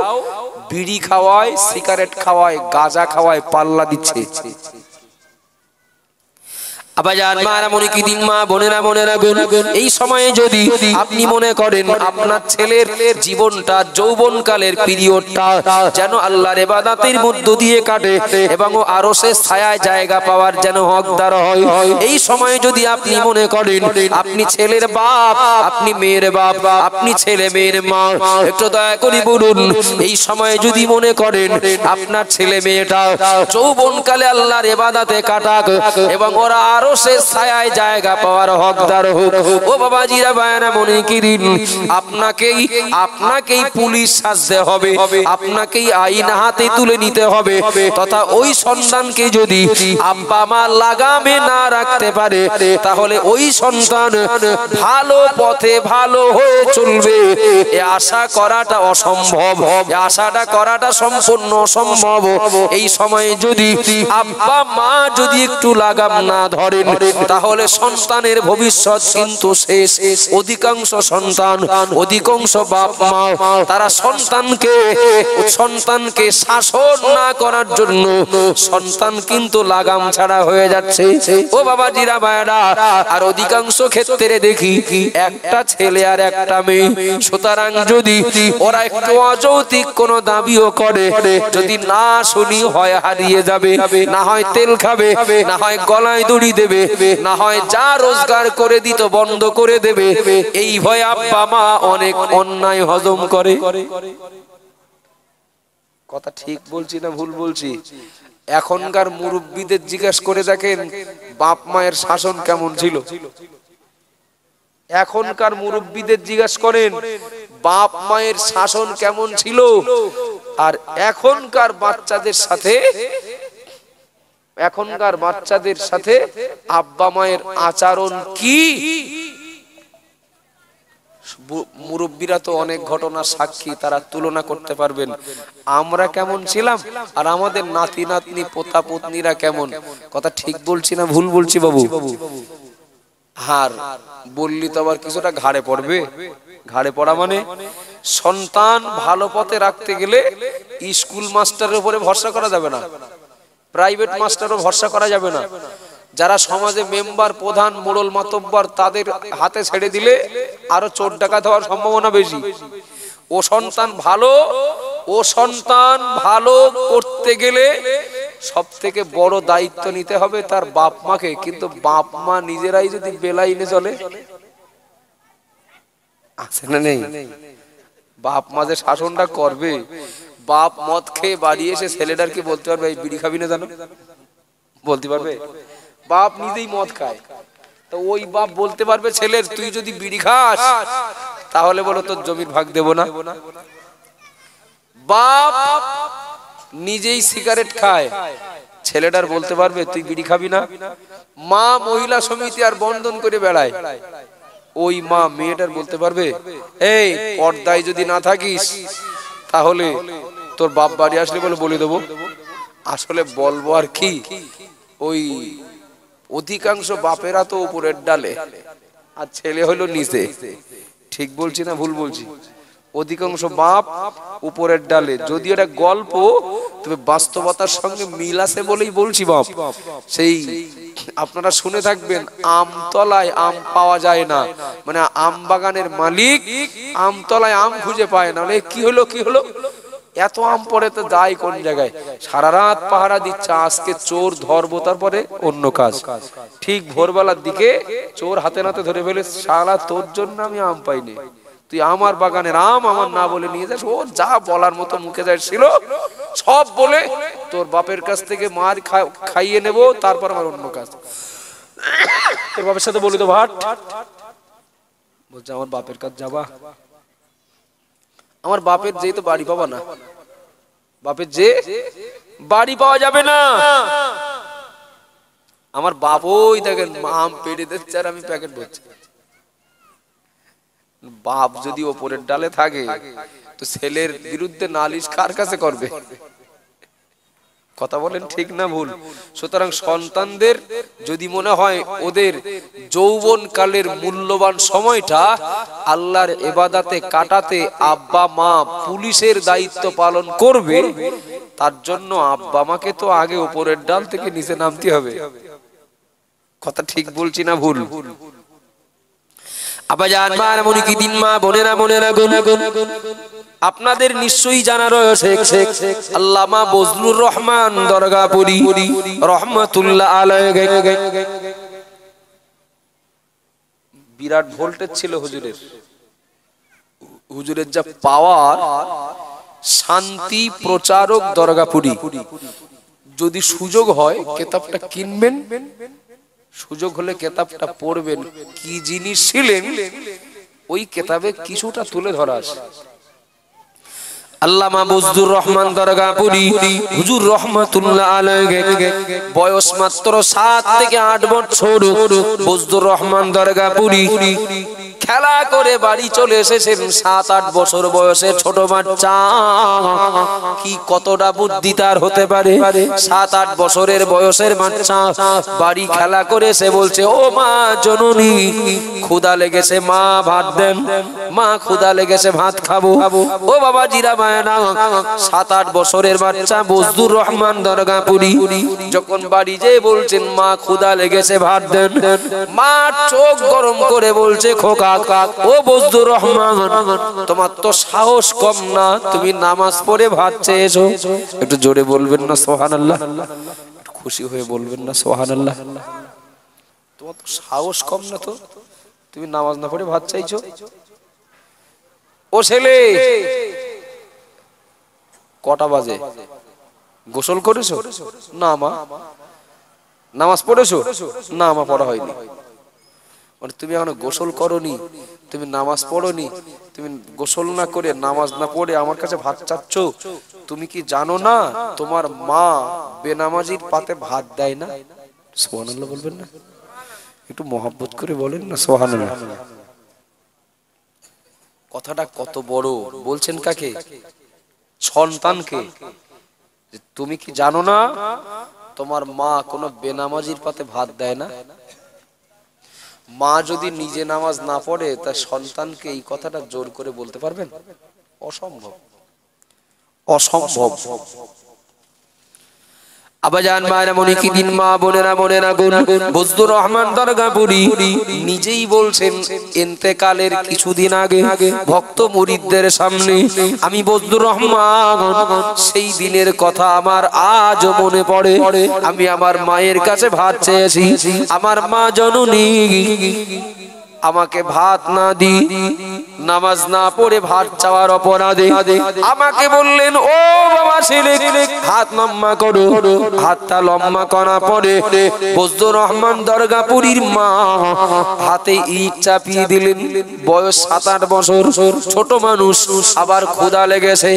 বিড়ি খাওয়ায় সিগারেট খাওয়ায় গাঁজা খাওয়ায় পাল্লা দিচ্ছে আবাজান মারামনি কি দিন মা বোনেরা মনে রাখবেন এই সময়ে যদি আপনি মনে করেন আপনার ছেলের জীবনটা যৌবনকালের পিরিয়ডটা যেন আল্লাহর ইবাদতের মধ্য দিয়ে কাটে এবং আরশের ছায়ায় জায়গা পাওয়ার যেন হকদার হয় এই সময়ে যদি আপনি মনে করেন আপনি ছেলের বাপ আপনি মেয়ের বাপ আপনি ছেলে মেয়ের মা একটু দয়া করে বলুন এই সময়ে যদি মনে করেন আপনার ছেলে মেয়েটা যৌবনকালে আল্লাহর ইবাদতে কাটাক এবং ওরা সে ছায়ায় জায়গা পাওয়ার হকদার হোক ও বাবাজিরা বায়না মনে করেন আপনাকেই পুলিশ সাজতে হবে আপনাকেই আইন হাতে তুলে নিতে হবে তথা ওই সন্তানকে যদি আব্বা মা লাগামে না রাখতে পারে তাহলে ওই সন্তান ভালো পথে ভালো হয়ে চলবে এ আশা করাটা অসম্ভব আশাটা করাটা সম্পূর্ণ অসম্ভব এই সময়ে যদি আব্বা মা যদি একটু লাগাম না ধরে ধরেন তাহলে সন্তানের ভবিষ্যৎ কিন্তু শেষ। অধিকাংশ সন্তান, অধিকাংশ বাপ মা তারা সন্তানকে শাসন না করার জন্য সন্তান কিন্তু লাগাম ছাড়া হয়ে যাচ্ছে। ও বাবাজিরা ভাইরা, আর অধিকাংশ ক্ষেত্রে দেখি একটা ছেলে আর একটা মেয়ে, সুতরাং যদি ওরা একটু অযৌক্তিক কোনো দাবিও করে, যদি না শুনি হয় হারিয়ে যাবে, না হয় তেল খাবে, না হয় গলায় দড়ি দেবে, না হয় যা রোজগার করে দিত বন্ধ করে দেবে, এই ভয়ে আব্বা মা অনেক অন্যায় হজম করে। কথা ঠিক বলছি না ভুল বলছি? এখনকার মুরব্বীদের জিজ্ঞাসা করে দেখেন বাপ মায়ের শাসন কেমন ছিল। এখনকার মুরব্বীদের জিজ্ঞাসা করেন বাপ মায়ের শাসন কেমন ছিল, আর এখনকার বাচ্চাদের সাথে আব্বা মায়ের আচরণ কি। মুরব্বীরা তো অনেক ঘটনার সাক্ষী, তারা তুলনা করতে পারবেন আমরা কেমন ছিলাম আর আমাদের নাতি নাতনি পোতা পত্নীরা কেমন। কথা ঠিক বলছি না ভুল বলছি বাবু? আর বললি তো আবার কিছুটা ঘাড়ে পড়বে। ঘাড়ে পড়া মানে সন্তান ভালো পথে রাখতে গেলে স্কুল মাস্টারের উপরে ভরসা করা যাবে না, প্রাইভেট মাস্টারও ভরসা করা যাবে না। যারা সমাজে মেম্বার, প্রধান, মোড়ল, মাতব্বর তাদের হাতে ছেড়ে দিলে আরো চোর ডাকাত হওয়ার সম্ভাবনা বেশি। ও সন্তান ভালো করতে গেলে সব থেকে বড় দায়িত্ব নিতে হবে তার বাপ মাকে। কিন্তু বাপ মা নিজেরাই যদি বেলাইনে চলে, আছে না নেই? বাপ মা যে শাসনটা করবে, বাপ মদ খেয়ে বাড়ি এসে ছেলেটার কি বলতে পারবে এই বিড়ি খাবি না জানো? বলতে পারবে? বাপ নিজেই মদ খায়, তো ওই বাপ বলতে পারবে ছেলের তুই যদি বিড়ি খাস তাহলে বলো তোর জমির ভাগ দেব না? বাপ নিজেই সিগারেট খায়, ছেলেটার বলতে পারবে তুই বিড়ি খাবি না? মা মহিলা সমিতি আর বন্ধন করে বেড়ায়, ওই মা মেয়েটার বলতে পারবে এই পর্দায় যদি না থাকিস তাহলে তোর বাপ বাড়ি আসলে বলে দেবো? আসলে বলবো আর কি, ওই অধিকাংশ বাপেরা তো উপরের ডালে আর ছেলে হলো নিচে। ঠিক বলছি না ভুল বলছি? অধিকাংশ বাপ উপরের ডালে। যদি এটা গল্প, তবে বাস্তবতার সঙ্গে মিল আছে বলেই বলছি বাপ। সেই আপনারা শুনে থাকবেন আমতলায় আম পাওয়া যায় না, মানে আম বাগানের মালিক আমতলায় আম খুঁজে পায় না। কি হলো এত আম পড়ে তো যাই কোন জায়গায়? সারা রাত পাহারা দিচ্ছে, আজকে চোর ধরবো, তারপরে অন্য কাজ। ঠিক ভোরবেলার দিকে চোর হাতে নাতে ধরে ফেলে, সারা তোর জন্য আমি আম পাইনি, তুই আমার বাগানের আম আমার না বলে নিয়ে যাস। ও যা বলার মতো মুখে যাচ্ছিল সব বলে তোর বাপের কাছ থেকে মার খাইয়ে নেব, তারপর আমার অন্য কাজ। তোর বাপের সাথে বলি তো ভাট, বলছে আমার বাপের কাজ যাবা? আমার বাপের যে তো বাড়ি পাবা না, বাপের যে বাড়ি পাওয়া যাবে না। আমার বাপ ওই দেখেন আম পেড়ে দিচ্ছে আর আমি প্যাকেট ভরছি। বাপ যদি ওপরের ডালে থাকে তো ছেলের বিরুদ্ধে নালিশ কার কাছে করবে? কথা বলেন ঠিক না ভুল? সুতরাং সন্তানদের যদি মনে হয় ওদের যৌবন কালের মূল্যবান সময়টা আল্লাহর ইবাদতে কাটাতে আব্বা মা পুলিশের দায়িত্ব পালন করবে, তার জন্য আব্বা মাকে তো আগে উপরের ডাল থেকে নিচে নামতে হবে। কথা ঠিক বলছি না ভুল? আব্বাজান মা এমনই কি দিন মা বোনেরা আপনাদের নিশ্চয়ই জানা রয়েছে আল্লামা বজলুর রহমান দরগাপুরি রহমাতুল্লাহ আলাইহি বিরাট ভোল্টেজ ছিল হুজুরের যা পাওয়ার। শান্তি প্রচারক দরগাপুরি, যদি সুযোগ হয় কিতাবটা কিনবেন, সুযোগ হলে কিতাবটা পড়বেন। কি জিনিস ছিলেন ওই কিতাবে কিছুটা তুলে ধরা আছে। আল্লামা বজলুর রহমান দরগাপুরি হুজুর রহমাতুল্লাহ আলাইহি বয়স মাত্র 7 থেকে 8 বছর। বজলুর রহমান দরগাপুরি খেলা করে বাড়ি চলে এসেছেন 7-8 বছর বয়সের ছোট বাচ্চা। কি কতটা বুদ্ধি তার হতে পারে? 7-8 বছরের বয়সের বাচ্চা বাড়ি খেলা করে সে বলছে, ও মা জননী, ক্ষুধা লেগেছে, মা ভাত দেন, মা ক্ষুধা লেগেছে, ভাত খাবো। ও বাবা জিরা মায়না, 7-8 বছরের বাচ্চা বজদুর রহমান দরগাপুরি যখন বাড়ি যেয়ে বলছেন, মা ক্ষুধা লেগেছে, ভাত দেন, মা চোখ গরম করে বলছে, খোকা ও বজদুর রহমান, তোমার তো সাহস কম না, তুমি নামাজ পড়ে ভাত চেয়েছো। একটু জোরে বলবেন না সুবহানাল্লাহ? একটু খুশি হয়ে বলবেন না সুবহানাল্লাহ? তোমার তো সাহস কম না, তো তুমি নামাজ না পড়ে ভাত চাইছো? ও ছেলে, কটা বাজে? গোসল করেছো? না মা। নামাজ পড়েছো? না মা, পড়া হয়নি। মানে তুমি এখনো গোসল করোনি, তুমি নামাজ পড়োনি, তুমি গোসল না করে নামাজ না পড়ে আমার কাছে ভাত চাচ্ছ? তুমি কি জানো না তোমার মা বেনামাজির পাতে ভাত দেয় না? সুবহানাল্লাহ বলবেন না? একটু মহব্বত করে বলেন না সুবহানাল্লাহ। কথাটা কত বড় বলছেন কাকে? সন্তানকে। তুমি কি জানো না তোমার মা কোনো বেনামাজির পাতে ভাত দেয় না? মা যদি নিজে নামাজ না পড়ে তার সন্তানকে এই কথাটা জোর করে বলতে পারবেন? অসম্ভব, অসম্ভব। আবাজান মায়েরা মনে কি দিন, মা বোনেরা মনে রাখুন, বজদুর রহমান দরগাপুরি নিজেই বলছেন ইন্তেকালের কিছুদিন আগে ভক্ত মুরিদদের সামনে, আমি বজদুর রহমান সেই দিনের কথা আমার আজও মনে পড়ে। আমি আমার মায়ের কাছে ভাত চেয়েছি, আমার মা জননী আমাকে ভাত না দি, নামাজ না পড়ে ভাত চাওয়ার অপরাধে আমাকে বললেন, ও বাবা ছেলে, হাত লম্বা করো। হাতটা লম্বা করা পরে বজদুর রহমান দরগাপুরীর মা হাতে ইট চাপিয়ে দিলেন। বয়স 7-8 বছর, ছোট মানুষ, আবার ক্ষুধা লেগেছে,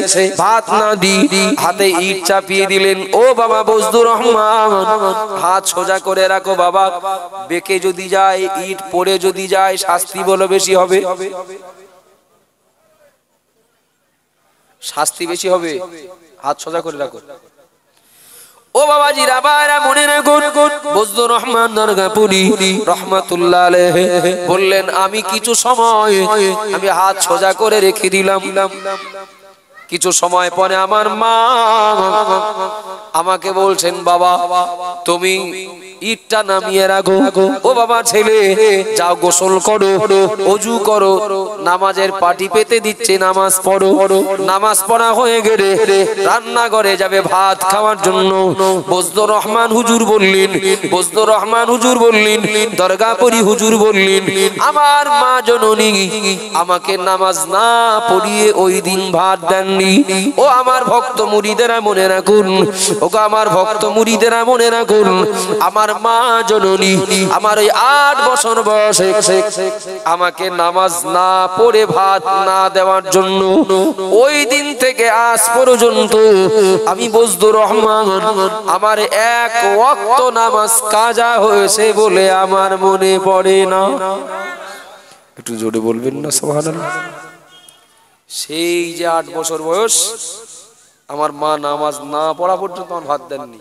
ভাত না দি হাতে ইট চাপিয়ে দিলেন। ও বাবা বজদুর রহমান, হাত সোজা করে রাখো বাবা, বেঁকে যদি যায়, ইট পড়ে যদি যায়, শাস্তি বলো বেশি হবে, শাস্তি বেশি হবে, হাত সোজা করে রাখো। ও বাবাজি রাবারা মনে রাখুন, বজদুর রহমান দরগাপুরি রহমাতুল্লাহ আলাইহি বললেন, আমি কিছু সময় আমি হাত সোজা করে রেখে দিলাম। কিছু সময় পরে আমার মা আমাকে বলছেন, বাবা তুমি ইটটা নামিয়ে রাখো। ও বাবা ছেলে, যাও গোসল করো, ওযু করো, নামাজের পাটি পেতে দিচ্ছে, নামাজ পড়ো। নামাজ পড়া হয়ে গেলে রান্নাঘরে যাবে ভাত খাওয়ার জন্য। বজদুর রহমান হুজুর বললেন, বজদুর রহমান হুজুর বললেন, দরগাপুরি হুজুর বললেন, আমার মা জননী আমাকে নামাজ না পড়িয়ে ওই দিন ভাত দেননি। ও আমার ভক্ত মুরিদেরা মনে রাখুন, ও আমার ভক্ত মুরিদেরা মনে রাখুন, আমার মা জননী আমার ওই 8 বছর বয়সে আমাকে নামাজ না পড়ে ভাত না দেওয়ার জন্য ওই দিন থেকে আজ পর্যন্ত আমি বজদুর রহমান আমার 1 ওয়াক্ত নামাজ কাজা হয়েছে বলে আমার মনে পড়ে না। একটু জোরে বলবেন না সুবহানাল্লাহ? সেই যে 8 বছর বয়স, আমার মা নামাজ না পড়া পর্যন্ত আমার ভাত দেননি,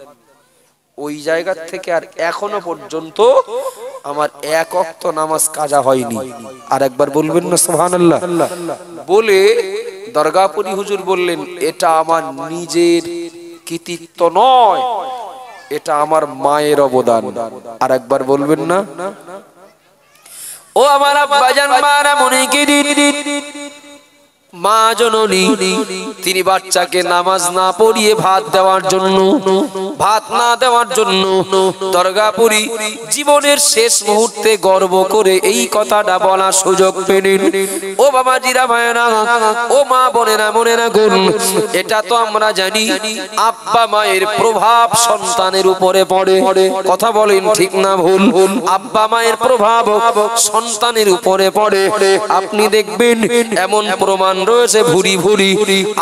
ওই জায়গা থেকে আর এখনো পর্যন্ত আমার 1 ওয়াক্ত নামাজ কাজা হয়নি। আর একবার বলবেন না সুবহানাল্লাহ? বলে দরগাপুরি হুজুর বললেন, এটা আমার নিজের কৃতিত্ব নয়, এটা আমার মায়ের অবদান। আর একবার বলবেন না? ও আমার আব্বাজান মারা মনে কি দিন, মা জননী তিনি বাচ্চাকে নামাজ না পড়িয়ে ভাত দেওয়ার জন্য, ভাত না দেওয়ার জন্য দরগাপুরি জীবনের শেষ মুহূর্তে গর্ব করে এই কথাটা বলার সুযোগ পেলেন। ও বাবা জিরা ভাইরা, ও মা বোনেরা মনে রাখুন, এটা তো আমরা জানি আব্বা মায়ের প্রভাব সন্তানের উপরে পড়ে। কথা বলেন ঠিক না ভুল? আব্বা মায়ের প্রভাব সন্তানের উপরে পড়ে। আপনি দেখবেন এমন প্রমাণ রয়েছে ভুরি ভুরি।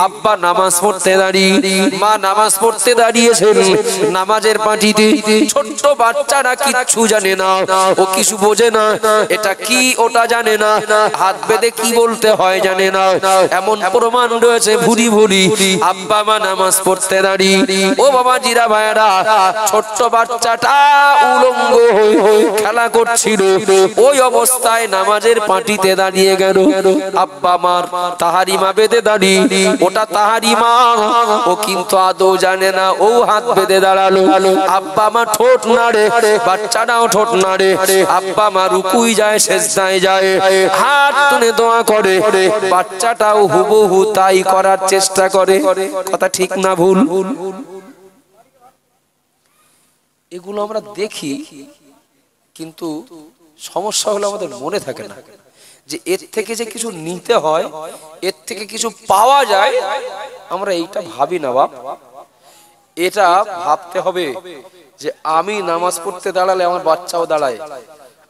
আব্বা নামাজ পড়তে দাঁড়িয়ে, মা নামাজ পড়তে দাঁড়িয়েছেন নামাজের পাটিতে। ছোট্ট বাচ্চারা কিচ্ছু জানে না, ও কিছু বোঝে না, এটা কি ওটা জানে না, হাত বেঁধে কি বলতে হয় জানে না। এমন প্রমাণ রয়েছে ভুরি ভুরি। আব্বা মা নামাজ পড়তে দাঁড়িয়ে, ও বাবা জিরা ভাইরা, ছোট্ট বাচ্চাটা উলঙ্গ হয়ে খেলা করছিল। ওই অবস্থায় নামাজের পাটিতে দাঁড়িয়ে গেল। আব্বা মার তাহারিমা বেঁধে দাঁড়িয়ে, ওটা তাহারিমা, ও কিন্তু আদৌ জানে না, ও হাত বেঁধে দাঁড়ালো। আব্বা মা ঠোঁট নাড়ে, বাচ্চাটাও ঠোঁট নাড়ে। আব্বা মা রুকুই যায়, সেজদায় যায়, হাত তুলে দোয়া করে। বাচ্চাটাও হুবহু তাই করার চেষ্টা করে। কথা ঠিক না ভুল? এগুলো আমরা দেখি, কিন্তু সমস্যা হলো আমাদের মনে থাকে না যে এর থেকে যে কিছু নিতে হয়, এর থেকে কিছু পাওয়া যায়, আমরা এইটা ভাবি না। বাপ, এটা ভাবতে হবে যে আমি নামাজ পড়তে দাঁড়ালে আমার বাচ্চাও দাঁড়ায়,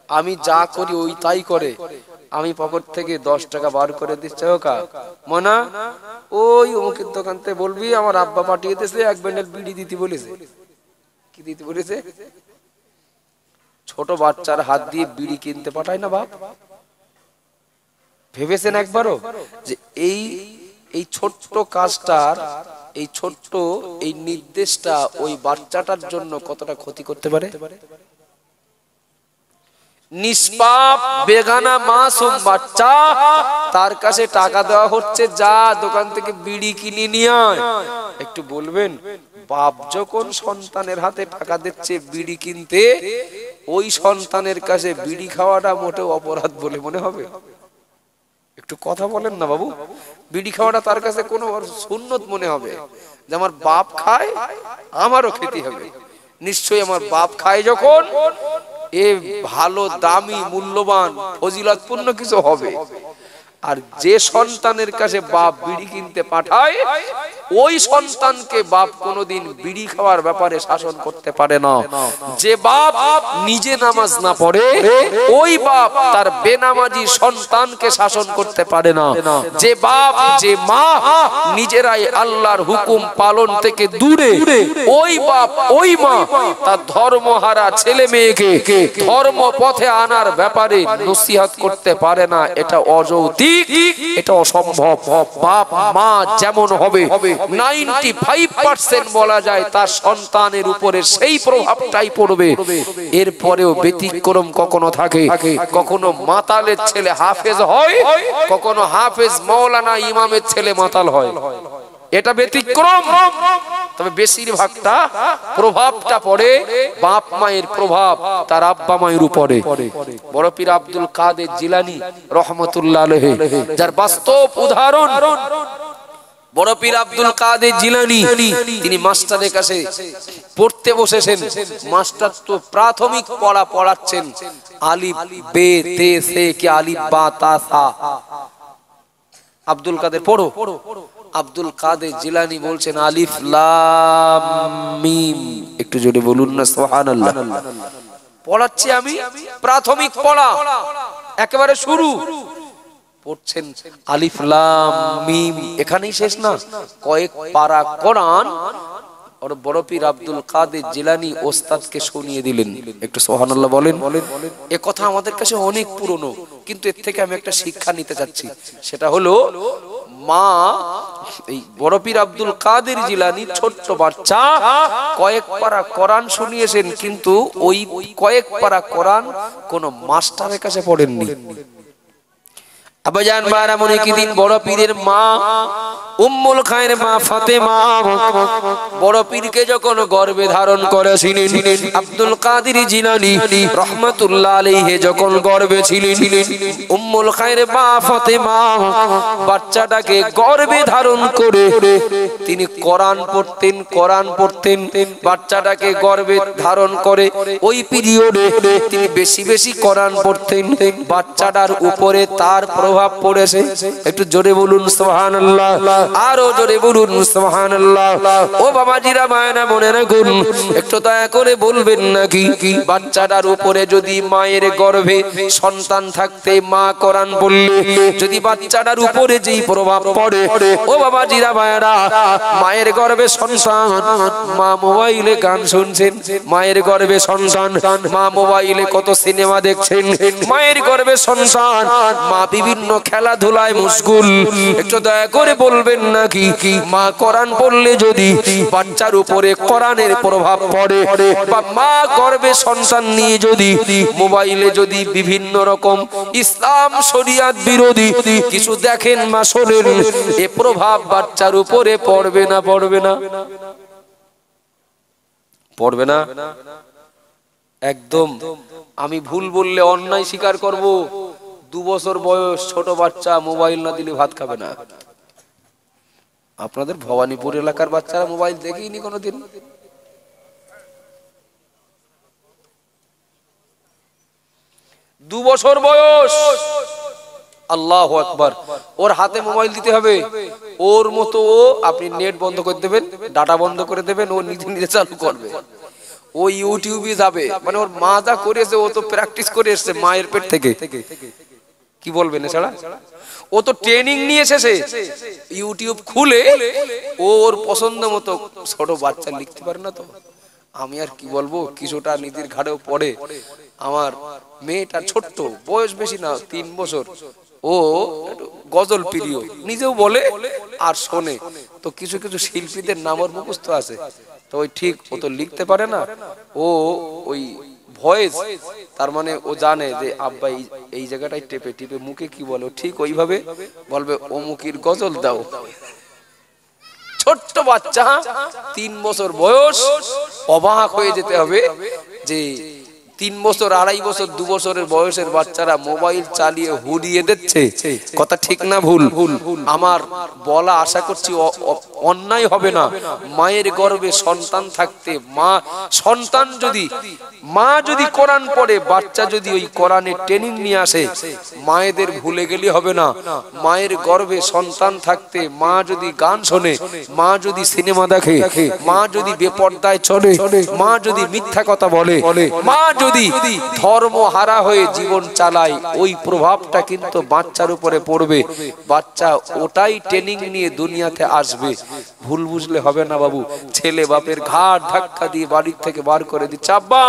আমি যা করি ওই তাই করে। আমি পকেট থেকে 10 টাকা বার করে দিচ্ছে, ওকা মনা ওই অমুকের দোকান থেকে বলবি আমার আব্বা পাঠিয়ে দিয়েছে, এক ব্যান্ডেল বিড়ি দিতে বলেছে। কি দিতে বলেছে? ছোট বাচ্চার হাত দিয়ে বিড়ি কিনতে পাঠায় না বাপ? ভেবেছেন একবারও যে এই এই ছোট্ট কাজটার, এই ছোট্ট এই নির্দেশটা ওই বাচ্চাটার জন্য কতটা ক্ষতি করতে পারে? নিষ্পাপ বেগানা মাসুম বাচ্চা, তার কাছে টাকা দেওয়া হচ্ছে, যা দোকান থেকে বিড়ি কিনে নিয়ে আয়। একটু বলবেন, বাপ যখন সন্তানের হাতে টাকা দিচ্ছে বিড়ি কিনতে, ওই সন্তানের কাছে বিড়ি খাওয়াটা মোটেও অপরাধ বলে মনে হবে? একটু কথা বলেন না বাবু। বিড়ি খাওয়াটা তার কাছে কোনো সুন্নত মনে হবে, যে আমার বাপ খায় আমারও খেতে হবে। নিশ্চয়ই আমার বাপ খায় যখন, এ ভালো দামি মূল্যবান ফজিলতপূর্ণ কিছু হবে। আর যে সন্তানের কাছে বাপ বিড়ি কিনতে পাঠায়, ওই সন্তানকে বাপ কোনোদিন বিড়ি খাওয়ার ব্যাপারে শাসন করতে পারে না। যে বাপ নিজে নামাজ না পড়ে, ওই বাপ তার বেনামাজি সন্তানকে শাসন করতে পারে না। যে বাপ, যে মা নিজেরাই আল্লাহর হুকুম পালন থেকে দূরে, ওই বাপ ওই মা তার ধর্মহারা ছেলে মেয়েকে ধর্ম পথে আনার ব্যাপারে নসিহত করতে পারে না। এটা অযৌক্তিক, এটা অসম্ভব। বাপ মা যেমন হবে, 95% বলা যায় তার সন্তানের উপরে সেই প্রভাবটাই পড়বে। এরপরেও ব্যতিক্রম কখনো থাকে। কখনো মাতালের ছেলে হাফেজ হয়, কখনো হাফেজ মাওলানা ইমামের ছেলে মাতাল হয়, এটা ব্যতিক্রম। তবে বেশিরভাগটা প্রভাবটা পড়ে বাপ মায়ের প্রভাব তার আব্বা মায়ের উপরে। বড় পীর আব্দুল কাদের জিলানী রহমতুল্লাহ আলাইহি, যার বাস্তব উদাহরণ বড় পীর আব্দুল কাদের জিলানী। তিনি মাস্টারের কাছে পড়তে বসেছেন। মাস্টার তো প্রাথমিক পড়া পড়াচ্ছেন, আলিফ বে তে সে কি আলিফ বা তা সা। আব্দুল কাদের পড়ো। আব্দুল কাদের জিলানী বলছেন আলিফ লাম মিম। একটু জোরে বলুন না সুবহানাল্লাহ। পড়াচ্ছি আমি, প্রাথমিক পড়া একেবারে শুরু। পড়ছেন আলিফ লাম মিম, এখানেই শেষ না, কয়েক পারা কোরআন আর বড় পীর আব্দুল কাদের জিলানী ওস্তাদকে শুনিয়ে দিলেন। একটু সুবহানাল্লাহ বলেন। এ কথা আমাদের কাছে অনেক পুরনো, কিন্তু এর থেকে আমি একটা শিক্ষা নিতে চাচ্ছি। সেটা হলো, মা এই বড় পীর আব্দুল কাদের জিলানী ছোট্ট বাচ্চা কয়েক পারা কোরআন শুনিয়েছেন, কিন্তু ওই কয়েক পারা কোরআন কোন মাস্টারের কাছে পড়েননি। আব্বাজান বারামনি কি দিন বড় পীরের মা উম্মুল খায়ের মা ফাতেমা বড় পীরকে যখন গর্ভে ধারণ করেছিলেন, আব্দুল কাদের জিলানী রহমাতুল্লাহ আলাইহি যখন গর্ভে ছিলেন, উম্মুল খায়ের মা ফাতেমা বাচ্চাটাকে গর্ভে ধারণ করে তিনি কোরআন পড়তেন, কোরআন পড়তেন। বাচ্চাটাকে গর্ভে ধারণ করে ওই পিরিয়ডে তিনি বেশি বেশি কোরআন পড়তেন। বাচ্চাটার উপরে তার প্রভাব পড়েছে। একটু জোরে বলুন সুবহানাল্লাহ। আরো জোরে বলুন সুবহানাল্লাহ। ও বাবাজিরা মায়েরা মনে রাখুন, একটু দয়া করে বলবেন নাকি বাচ্চাটার উপরে যদি মায়ের গর্ভে সন্তান থাকতে মা কোরআন বললে যদি বাচ্চাটার উপরে যেই প্রভাব পড়ে, ও বাবাজিরা মায়েরা, মায়ের গর্ভে সন্তান, মা মোবাইলে গান শুনছেন, মায়ের গর্ভে সন্তান, মা মোবাইলে কত সিনেমা দেখছেন, মায়ের গর্ভে সন্তান, মা বিভিন্ন খেলাধুলায় মুশগুল। একটু দয়া করে বলবেন নাকি মা কোরআন পড়লে যদি বাচ্চার উপরে কোরআনের প্রভাব পড়ে, বা মা গর্ভে সন্তান নিয়ে যদি মোবাইলে যদি বিভিন্ন রকম ইসলাম শরিয়াত বিরোধী কিছু দেখেন বা শোনেন, এ প্রভাব বাচ্চার উপরে পড়বে না পড়বে না? পড়বে না? একদম। আমি ভুল বললে অন্যায় স্বীকার করব। 2 বছর বয়স ছোট বাচ্চা মোবাইল না দিলে ভাত খাবে না। আপনাদের ভবানীপুর এলাকার বাচ্চারা মোবাইল দেখেইনি কোনোদিন? 2 বছর বয়স, আল্লাহু আকবার, ওর হাতে মোবাইল দিতে হবে। ওর মতো ও, আপনি নেট বন্ধ করে দেবেন, ডাটা বন্ধ করে দেবেন, ও নিজে নিজে চালু করবে। ও ইউটিউবে যাবে, মানে ওর মা যা করেছে ও তো প্র্যাকটিস করে এসেছে মায়ের পেট থেকে। কি বলবেন এছাড়া? ও তো ট্রেনিং নিয়ে এসেছে। ইউটিউব খুলে ওর পছন্দ মতো, ছোট বাচ্চা লিখতে পারে না তো আমি আর কি বলবো, কিছুটা নিজের ঘাড়েও পড়ে। আমার মেয়েটা ছোট্ট, বয়স বেশি না, 3 বছর। ও গজল প্রিয়, নিজেও বলে আর শোনে। তো কিছু কিছু শিল্পীদের নাম ওর মুখস্থ আছে, তো ওই ঠিক ও তো লিখতে পারে না। ও ওই ভয়েস, তার মানে ও জানে যে আব্বা এই জায়গাটায় টেপে টিপে মুখে কি বলে, ঠিক ওইভাবে বলবে অমুকির গজল দাও। ছোট্ট বাচ্চা, 3 বছর বয়স। অবাক হয়ে যেতে হবে যে 3 বছর, 2.5 বছর, 2 বছরের বয়সের বাচ্চারা মোবাইল চালিয়ে হুড়িয়ে দিচ্ছে। কথা ঠিক না ভুল? আমার বলা আশা করছি অন্যায় হবে না। মায়ের গর্ভে সন্তান থাকতে মা যদি কোরআন পড়ে, বাচ্চা যদি ওই কোরআনের ট্রেনিং নিয়ে আসে, মায়েদের ভুলে গেলে হবে না। মায়ের গর্ভে সন্তান থাকতে মা যদি গান শোনে, মা যদি সিনেমা দেখে, মা যদি বেপর্দায় চলে, মা যদি মিথ্যা কথা বলে, মা যদি ধর্ম হারা হয়ে জীবন চালায়, ওই প্রভাবটা কিন্তু বাচ্চার উপরে পড়বে। বাচ্চা ওটাই ট্রেনিং নিয়ে দুনিয়াতে আসবে। ভুল বুঝলে হবে না বাবু। ছেলে বাপের ঘাড় ধাক্কা দিয়ে বাড়ির থেকে বার করে দিচ্ছে, আব্বা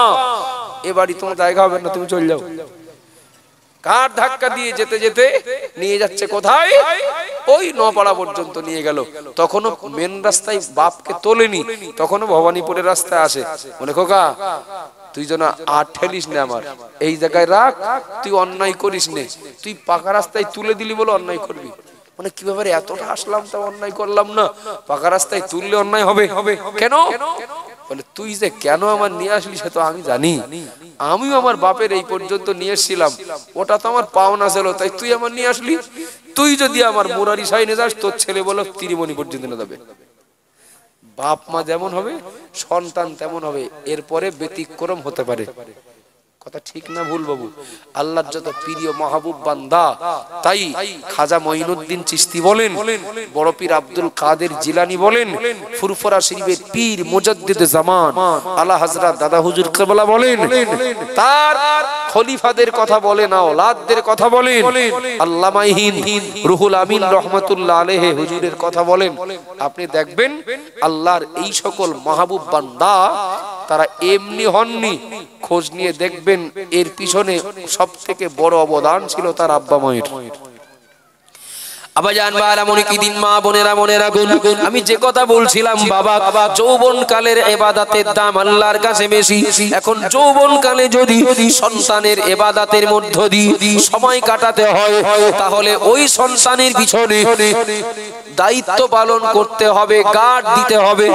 এ বাড়ি তোমার জায়গা হবে না, তুমি চলে যাও। ঘাড় ধাক্কা দিয়ে যেতে যেতে নিয়ে যাচ্ছে কোথায়? ওই নপাড়া পর্যন্ত নিয়ে গেল। তখনও মেন রাস্তায় বাপকে তোলেনি, তখনও ভবানীপুরের রাস্তায় আসে। মনে খোকা, তুই যেন আর ঠেলিস না, আমার এই জায়গায় রাখ, তুই অন্যায় করিস নে। তুই পাকা রাস্তায় তুলে দিলি বলে অন্যায় করবি? মানে কি ব্যাপারে, এতটা আসলাম তা অন্যায় করলাম না, পাকা রাস্তায় তুললে অন্যায় হবে কেন? বলে তুই যে কেন আমার নিয়ে আসলি সে তো আমি জানি। আমিও আমার বাপের এই পর্যন্ত নিয়ে এসেছিলাম, ওটা তো আমার পাওনা ছিল, তাই তুই আমার নিয়ে আসলি। তুই যদি আমার মুরারি সাইনে যাস, তোর ছেলে বলো তিরিমণি পর্যন্ত না যাবে। বাপ মা যেমন হবে সন্তান তেমন হবে, এরপরে ব্যতিক্রম হতে পারে। কথা ঠিক না ভুল বাবু? আল্লাহর যত প্রিয় মাহবুব বান্দা, তাই খাজা মঈনুদ্দিন চিশতি বলেন, বড় পীর আব্দুল কাদের জিলানী বলেন, ফুরফুরা শরীফের পীর মুজাদ্দিদ জামান আলা হযরত দাদা হুজুর কেবলা বলেন, তার খলিফাদের কথা বলেন, আওলাদদের কথা বলেন, আল্লামা হিন্দ রুহুল আমিন রহমাতুল্লাহ আলাইহি হুজুরের কথা বলেন। আপনি দেখবেন আল্লাহর এই সকল মাহবুব বান্দা তারা এমনি হননি। খোঁজ নিয়ে দেখবেন এর পিছনে সব থেকে বড় অবদান ছিল তার আব্বা মায়ের। আমি যে কথা বলছিলাম, বাবা যৌবন কালের ইবাদতের দাম আল্লাহর কাছে বেশি। এখন যৌবন কালে যদি সন্তানের ইবাদতের মধ্য দিয়ে সময় কাটাতে হয়, তাহলে ওই সন্তানের পিছনে দায়িত্ব পালন করতে হবে, গার্ড দিতে হবে,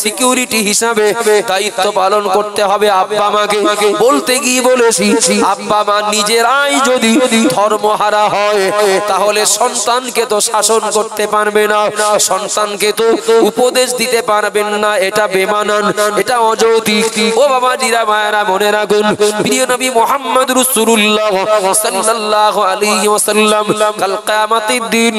সিকিউরিটি হিসাবে দায়িত্ব পালন করতে হবে আব্বা মাকে। বলতে গিয়ে বলেছি, আব্বা মা নিজেরাই যদি ধর্মহারা হয়, তাহলে সন্তানকে তো তো শাসন করতে পারবে না, সন্তানকে তো উপদেশ দিতে পারবেন না, এটা বেমানান, এটা অযৌক্তিক। ও বাবা জিরা ভাইরা মনে রাখুন, প্রিয় নবী মুহাম্মদ রাসূলুল্লাহ সাল্লাল্লাহু আলাইহি ওয়াসাল্লাম কাল কিয়ামতের দিন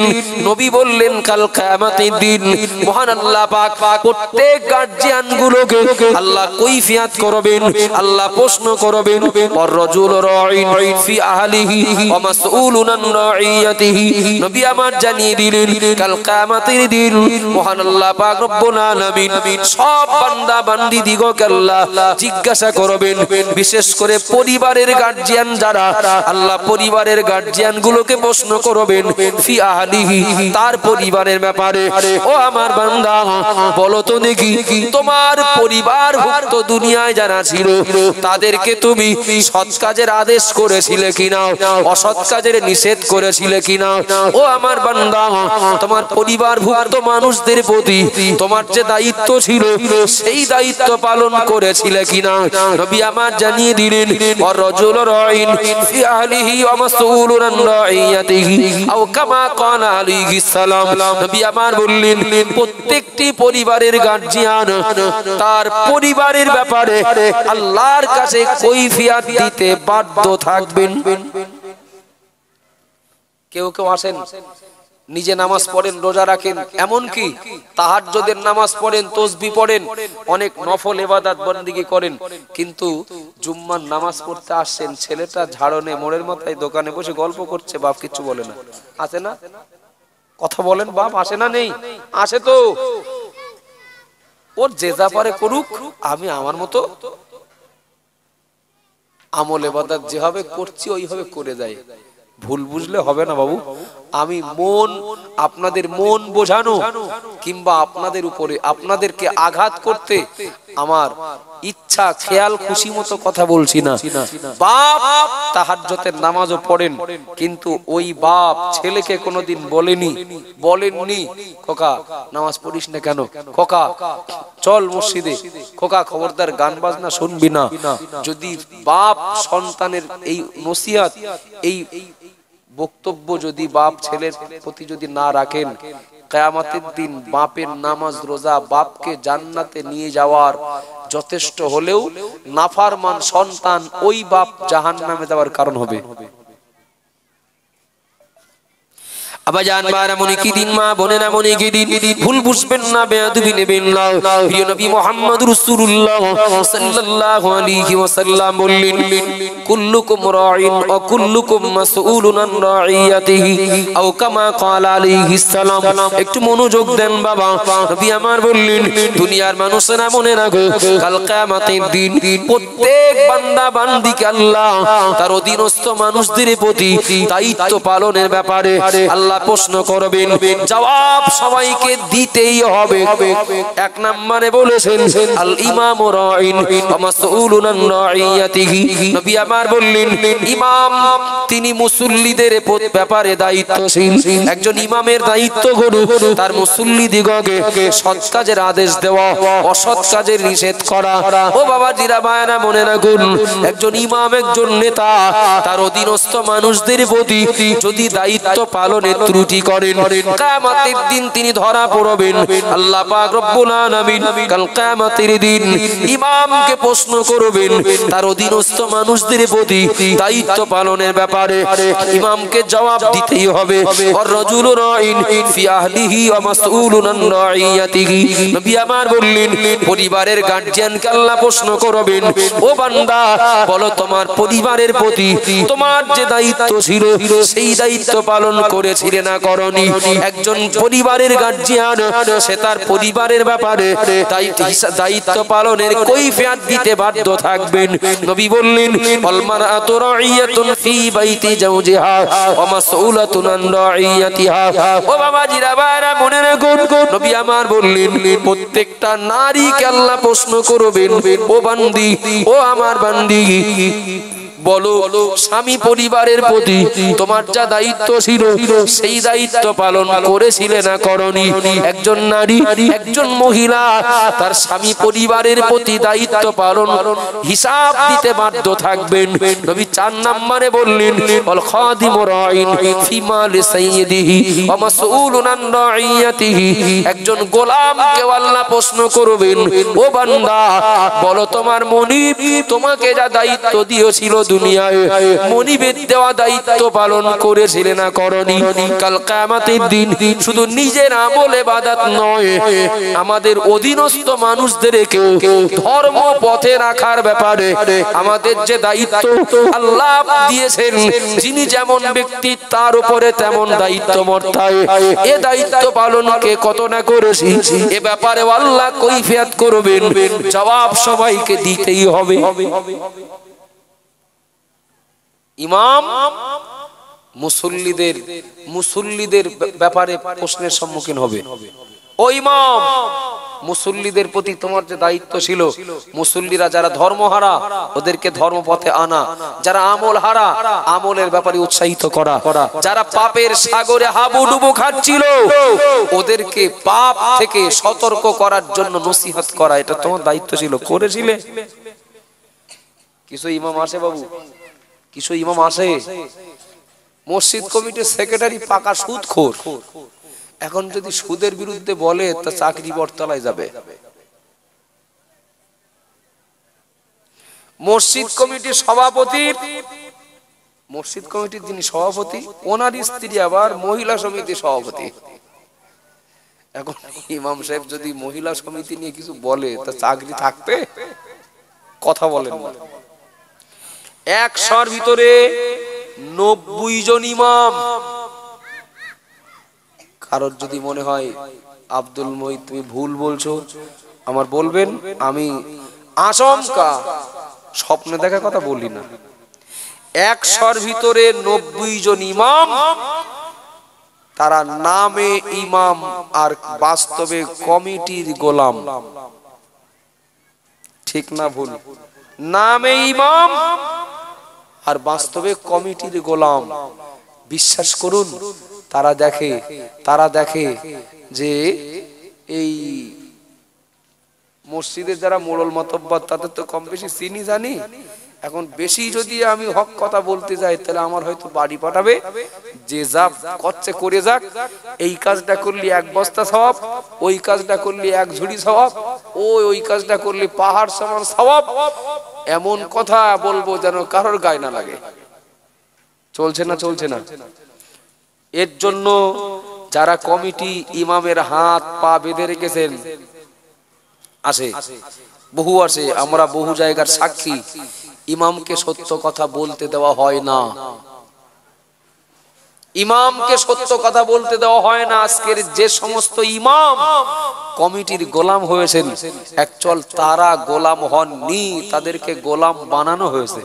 নবী বললেন, কাল কিয়ামতের দিন মহান আল্লাহ পাক প্রত্যেক গার্জিয়ান গুলোকে আল্লাহ কৈফিয়ত করবেন, আল্লাহ প্রশ্ন করবেন। ওয়ার রাজুল রাঈন ফি আহলিহি ওয়া মাসউলুন আন রাইয়াতিহি। নবী আমার জানিয়ে দিলেন, কাল কিয়ামতের দিন মহান আল্লাহ পাক রব্বুল আলামিন সব বান্দা বান্দি দিগকে আল্লাহ জিজ্ঞাসা করবেন, বিশেষ করে পরিবারের গার্জিয়ান যারা, আল্লাহ পরিবারের গার্জিয়ান গুলোকে প্রশ্ন করবেন ফি আহলিহি, তার পরিবারের ব্যাপারে। ও আমার বান্দা, বলো তো দেখি, তোমার পরিবার ভুক্ত দুনিয়ায় যারা ছিল তাদেরকে তুমি সৎ কাজের আদেশ করেছিলে কিনা, অসৎ কাজের নিষেধ করেছিলে কিনা? ও আমার বান্দা, তোমার পরিবার ভুক্ত মানুষদের প্রতি তোমার যে দায়িত্ব ছিল সেই দায়িত্ব পালন করেছিলে কিনা? নবী আমার জানিয়ে দিলেন, ওয়ার রাজুল রাঈন ফি আহলিহি ওয়া মাসউলুন আন রাইয়াতিহি আও কামা ক্বালা আলাইহিস সালাম। নবী আমার বললেন, প্রত্যেকটি পরিবারের গার্জিয়ান তার পরিবারের ব্যাপারে আল্লাহর কাছে কৈফিয়ত দিতে বাধ্য থাকবেন। কেউ কেউ আসেন, নিজে নামাজ পড়েন, রোজা রাখেন, এমনকি তাহাজ্জুদের নামাজ পড়েন, তাসবিহ পড়েন, অনেক নফল ইবাদত বন্দেগী করেন, কিন্তু জুম্মার নামাজ পড়তে আসছেন, ছেলেটা ঝাড়নে মোড়ের মাথায় দোকানে বসে গল্প করছে, বাপ কিছু বলে না। আছে না? কথা বলেন, বাপ আসে না? নেই? আসে তো। ওর যে যা পারে করুক, আমি আমার মতো আমল ইবাদত যেভাবে করছি ওইভাবে করে যাই। ভুল বুঝলে হবে না বাবু। আমি আপনাদের মন বোঝানো কিংবা আপনাদের উপরে আপনাদেরকে আঘাত করতে আমার ইচ্ছা খেয়াল খুশি মতো কথা বলছি না। বাপ তাহাজ্জুদের নামাজও পড়েন, কিন্তু ওই বাপ ছেলেকে কোনোদিন বলেননি খোকা নামাজ পড়িস না কেন, খোকা চল মসজিদে, খোকা খবরদার গান বাজনা শুনবি না। যদি বাপ সন্তানের এই নসিহত, এই বক্তব্য যদি বাপ ছেলের প্রতি যদি না রাখেন, কিয়ামতের দিন বাপের নামাজ রোজা বাপকে জান্নাতে নিয়ে যাওয়ার যথেষ্ট হলেও নাফরমান সন্তান ওই বাপ জাহান্নামে যাওয়ার কারণ হবে। আবাজান বারা মনে কি দিন, মা বোনেরা মনে কি দিন, ভুল বুঝবেন না, বেয়াদবি নেবেন না। প্রিয় নবী মুহাম্মদ রাসূলুল্লাহ সাল্লাল্লাহু আলাইহি ওয়াসাল্লাম বললেন, কুল্লুকুম রাঈন ওয়া কুল্লুকুম মাসউলুন আন রাইয়াতিহি আও কামা ক্বালা আলাইহিস সালাম। একটু মনোযোগ দেন বাবা। নবী আমার বললেন, দুনিয়ার মানুষেরা মনে রাখো, কাল কিয়ামতের দিন প্রত্যেক বান্দা বান্দিকে আল্লাহ তার অধীনস্থ মানুষদের প্রতি দায়িত্ব পালনের ব্যাপারে আল্লাহ প্রশ্ন করবেন, জবাব সবাইকে দিতেই হবে। এক নম্বরে বলেছেন, আল ইমামু রাঈন ওয়া মাসউলুন আন রাইয়াতিহি। নবী আমার বললেন, ইমাম তিনি মুসল্লিদের ব্যাপারে দায়িত্বশীল। একজন ইমামের দায়িত্ব হলো তার মুসল্লিদিগকে সৎ কাজের আদেশ দেওয়া, অসৎ কাজের নিষেধ করা। ও বাবা জিরা ভাইরা মনে রাখুন, একজন ইমাম, একজন নেতা তার অধীনস্থ মানুষদের প্রতি যদি দায়িত্ব পালনে ত্রুটি করেন, কিয়ামতের দিন তিনি ধরা পড়বেন। আল্লাহ পাক রব্বুল আলামিন কাল কিয়ামতের দিন ইমামকে প্রশ্ন করবেন তার অধীনস্থ মানুষদের প্রতি দায়িত্ব পালনের ব্যাপারে। ইমামকে জবাব দিতেই হবে। আর রাজুল রাঈন ফি আহলিহি ওয়া মাসউলুন আন রাইয়াতিহি। নবী আমার বললেন, পরিবারের গার্জিয়ানকে আল্লাহ প্রশ্ন করবেন, ও বান্দা বলো তোমার পরিবারের প্রতি তোমার যে দায়িত্ব ছিল সেই দায়িত্ব পালন করেছিলে না করনি? একজন পরিবারের গার্জিয়ান সে তার পরিবারের ব্যাপারে দায়িত্ব পালনের কৈফিয়ত দিতে বাধ্য থাকবেন। নবী বললেন, আল মারআতু রাইয়াতুন ফি বাইতি জাওজিহা ওয়া মাসউলাতুন আন রাইয়াতিহা। ও বাবা জিরা ভাইরা মনে রাখুন, নবী আমার বললেন, প্রত্যেকটা নারীকে আল্লাহ প্রশ্ন করবেন, ও বান্দি, ও আমার বান্দি বলো স্বামী পরিবারের প্রতি তোমার যা দায়িত্ব ছিল সেই দায়িত্ব পালন করেছিলে না করনি? একজন নারী, একজন মহিলা তার স্বামী পরিবারের প্রতি দায়িত্ব পালন হিসাব দিতে বাধ্য থাকবেন। নবী 4 নম্বরে বললেন আল খাদিমু রাইন ফি মালি সাইয়্যিদিহি ওয়া মাসউলুন আন রাইয়াতিহি। একজন গোলামকে আল্লাহ প্রশ্ন করবেন, ও বান্দা বলো তোমার মনিব তোমাকে যা দায়িত্ব দিয়েছিল দুনিয়ায়, মনিবের দেওয়া দায়িত্ব পালন করেছিলে না করনি? কাল কিয়ামতের দিন শুধু নিজের আমল ইবাদত নয়, আমাদের অধীনস্থ মানুষদেরকে ধর্ম পথে রাখার ব্যাপারে আমাদের যে দায়িত্ব আল্লাহ দিয়েছেন, যিনি যেমন ব্যক্তি তার উপরে তেমন দায়িত্ব বর্তায়, এ দায়িত্ব পালনকে কত না করেছি এ ব্যাপারে আল্লাহ কৈফিয়ত করবেন, জবাব সবাইকে দিতেই হবে। ইমাম মুসল্লিদের ব্যাপারে প্রশ্নের সম্মুখীন হবে। ও ইমাম, মুসল্লিদের প্রতি তোমার যে দায়িত্ব ছিল, মুসল্লিরা যারা ধর্মহারা ওদেরকে ধর্মপথে আনা, যারা আমল হারা আমলের ব্যাপারে উৎসাহিত করা, যারা পাপের সাগরে হাবুডুবু খাচ্ছিল ওদেরকে পাপ থেকে সতর্ক করার জন্য নসিহত করা, এটা তোমার দায়িত্ব ছিল, করেছিলে? কিছু ইমাম আসে বাবু, কিছু ইমাম আসে মসজিদ কমিটির সেক্রেটারি পাকা সুদখোর, এখন যদি সুদের বিরুদ্ধে বলে তা চাকরি বরতলায় যাবে। মসজিদ কমিটির যিনি সভাপতি ওনার স্ত্রী আবার মহিলা সমিতির সভাপতি। এখন ইমাম সাহেব যদি মহিলা সমিতি নিয়ে কিছু বলে তা চাকরি থাকবে? কথা বলেন না। 100 ভিতরে 90 জন ইমাম। কারোর যদি মনে হয় আব্দুল মুঈদ তুমি ভুল বলছো, আমার বলবেন, আমি আচমকা স্বপ্নে দেখা কথা বলি না। 100 ভিতরে 90 জন ইমাম, তারা নামে ইমাম আর বাস্তবে কমিটির গোলাম। ঠিক না ভুল? নামে ইমাম আর বাস্তবে কমিটির গোলাম। বিশ্বাস করুন, তারা দেখে যে এই মসজিদের যারা মোড়ল মাতব্বর তাদের তো কম বেশি চিনি জানি, এখন বেশি যদি আমি হক কথা বলতে যাই তাহলে আমার হয়তো বাড়ি পাঠাবে, যে যা করছে করে যাক, এই কাজটা করলে 1 বস্তা সওয়াব, ওই কাজটা করলে 1 ঝুড়ি সওয়াব, ওই কাজটা করলে পাহাড় সমান সওয়াব, এমন কথা বলবো যেন কারোর গায়ে না লাগে। চলছে না? এর জন্য যারা কমিটি ইমামের হাত পা বেঁধে রেখেছেন আসে, বহু আসে, আমরা বহু জায়গার সাক্ষী, ইমামকে সত্য কথা বলতে দেওয়া হয় না। ইমামকে সত্য কথা বলতে দেওয়া হয় না। আজকের যে সমস্ত ইমাম কমিটির গোলাম হয়েছেন, অ্যাকচুয়াল তারা গোলাম হননি, তাদেরকে গোলাম বানানো হয়েছে।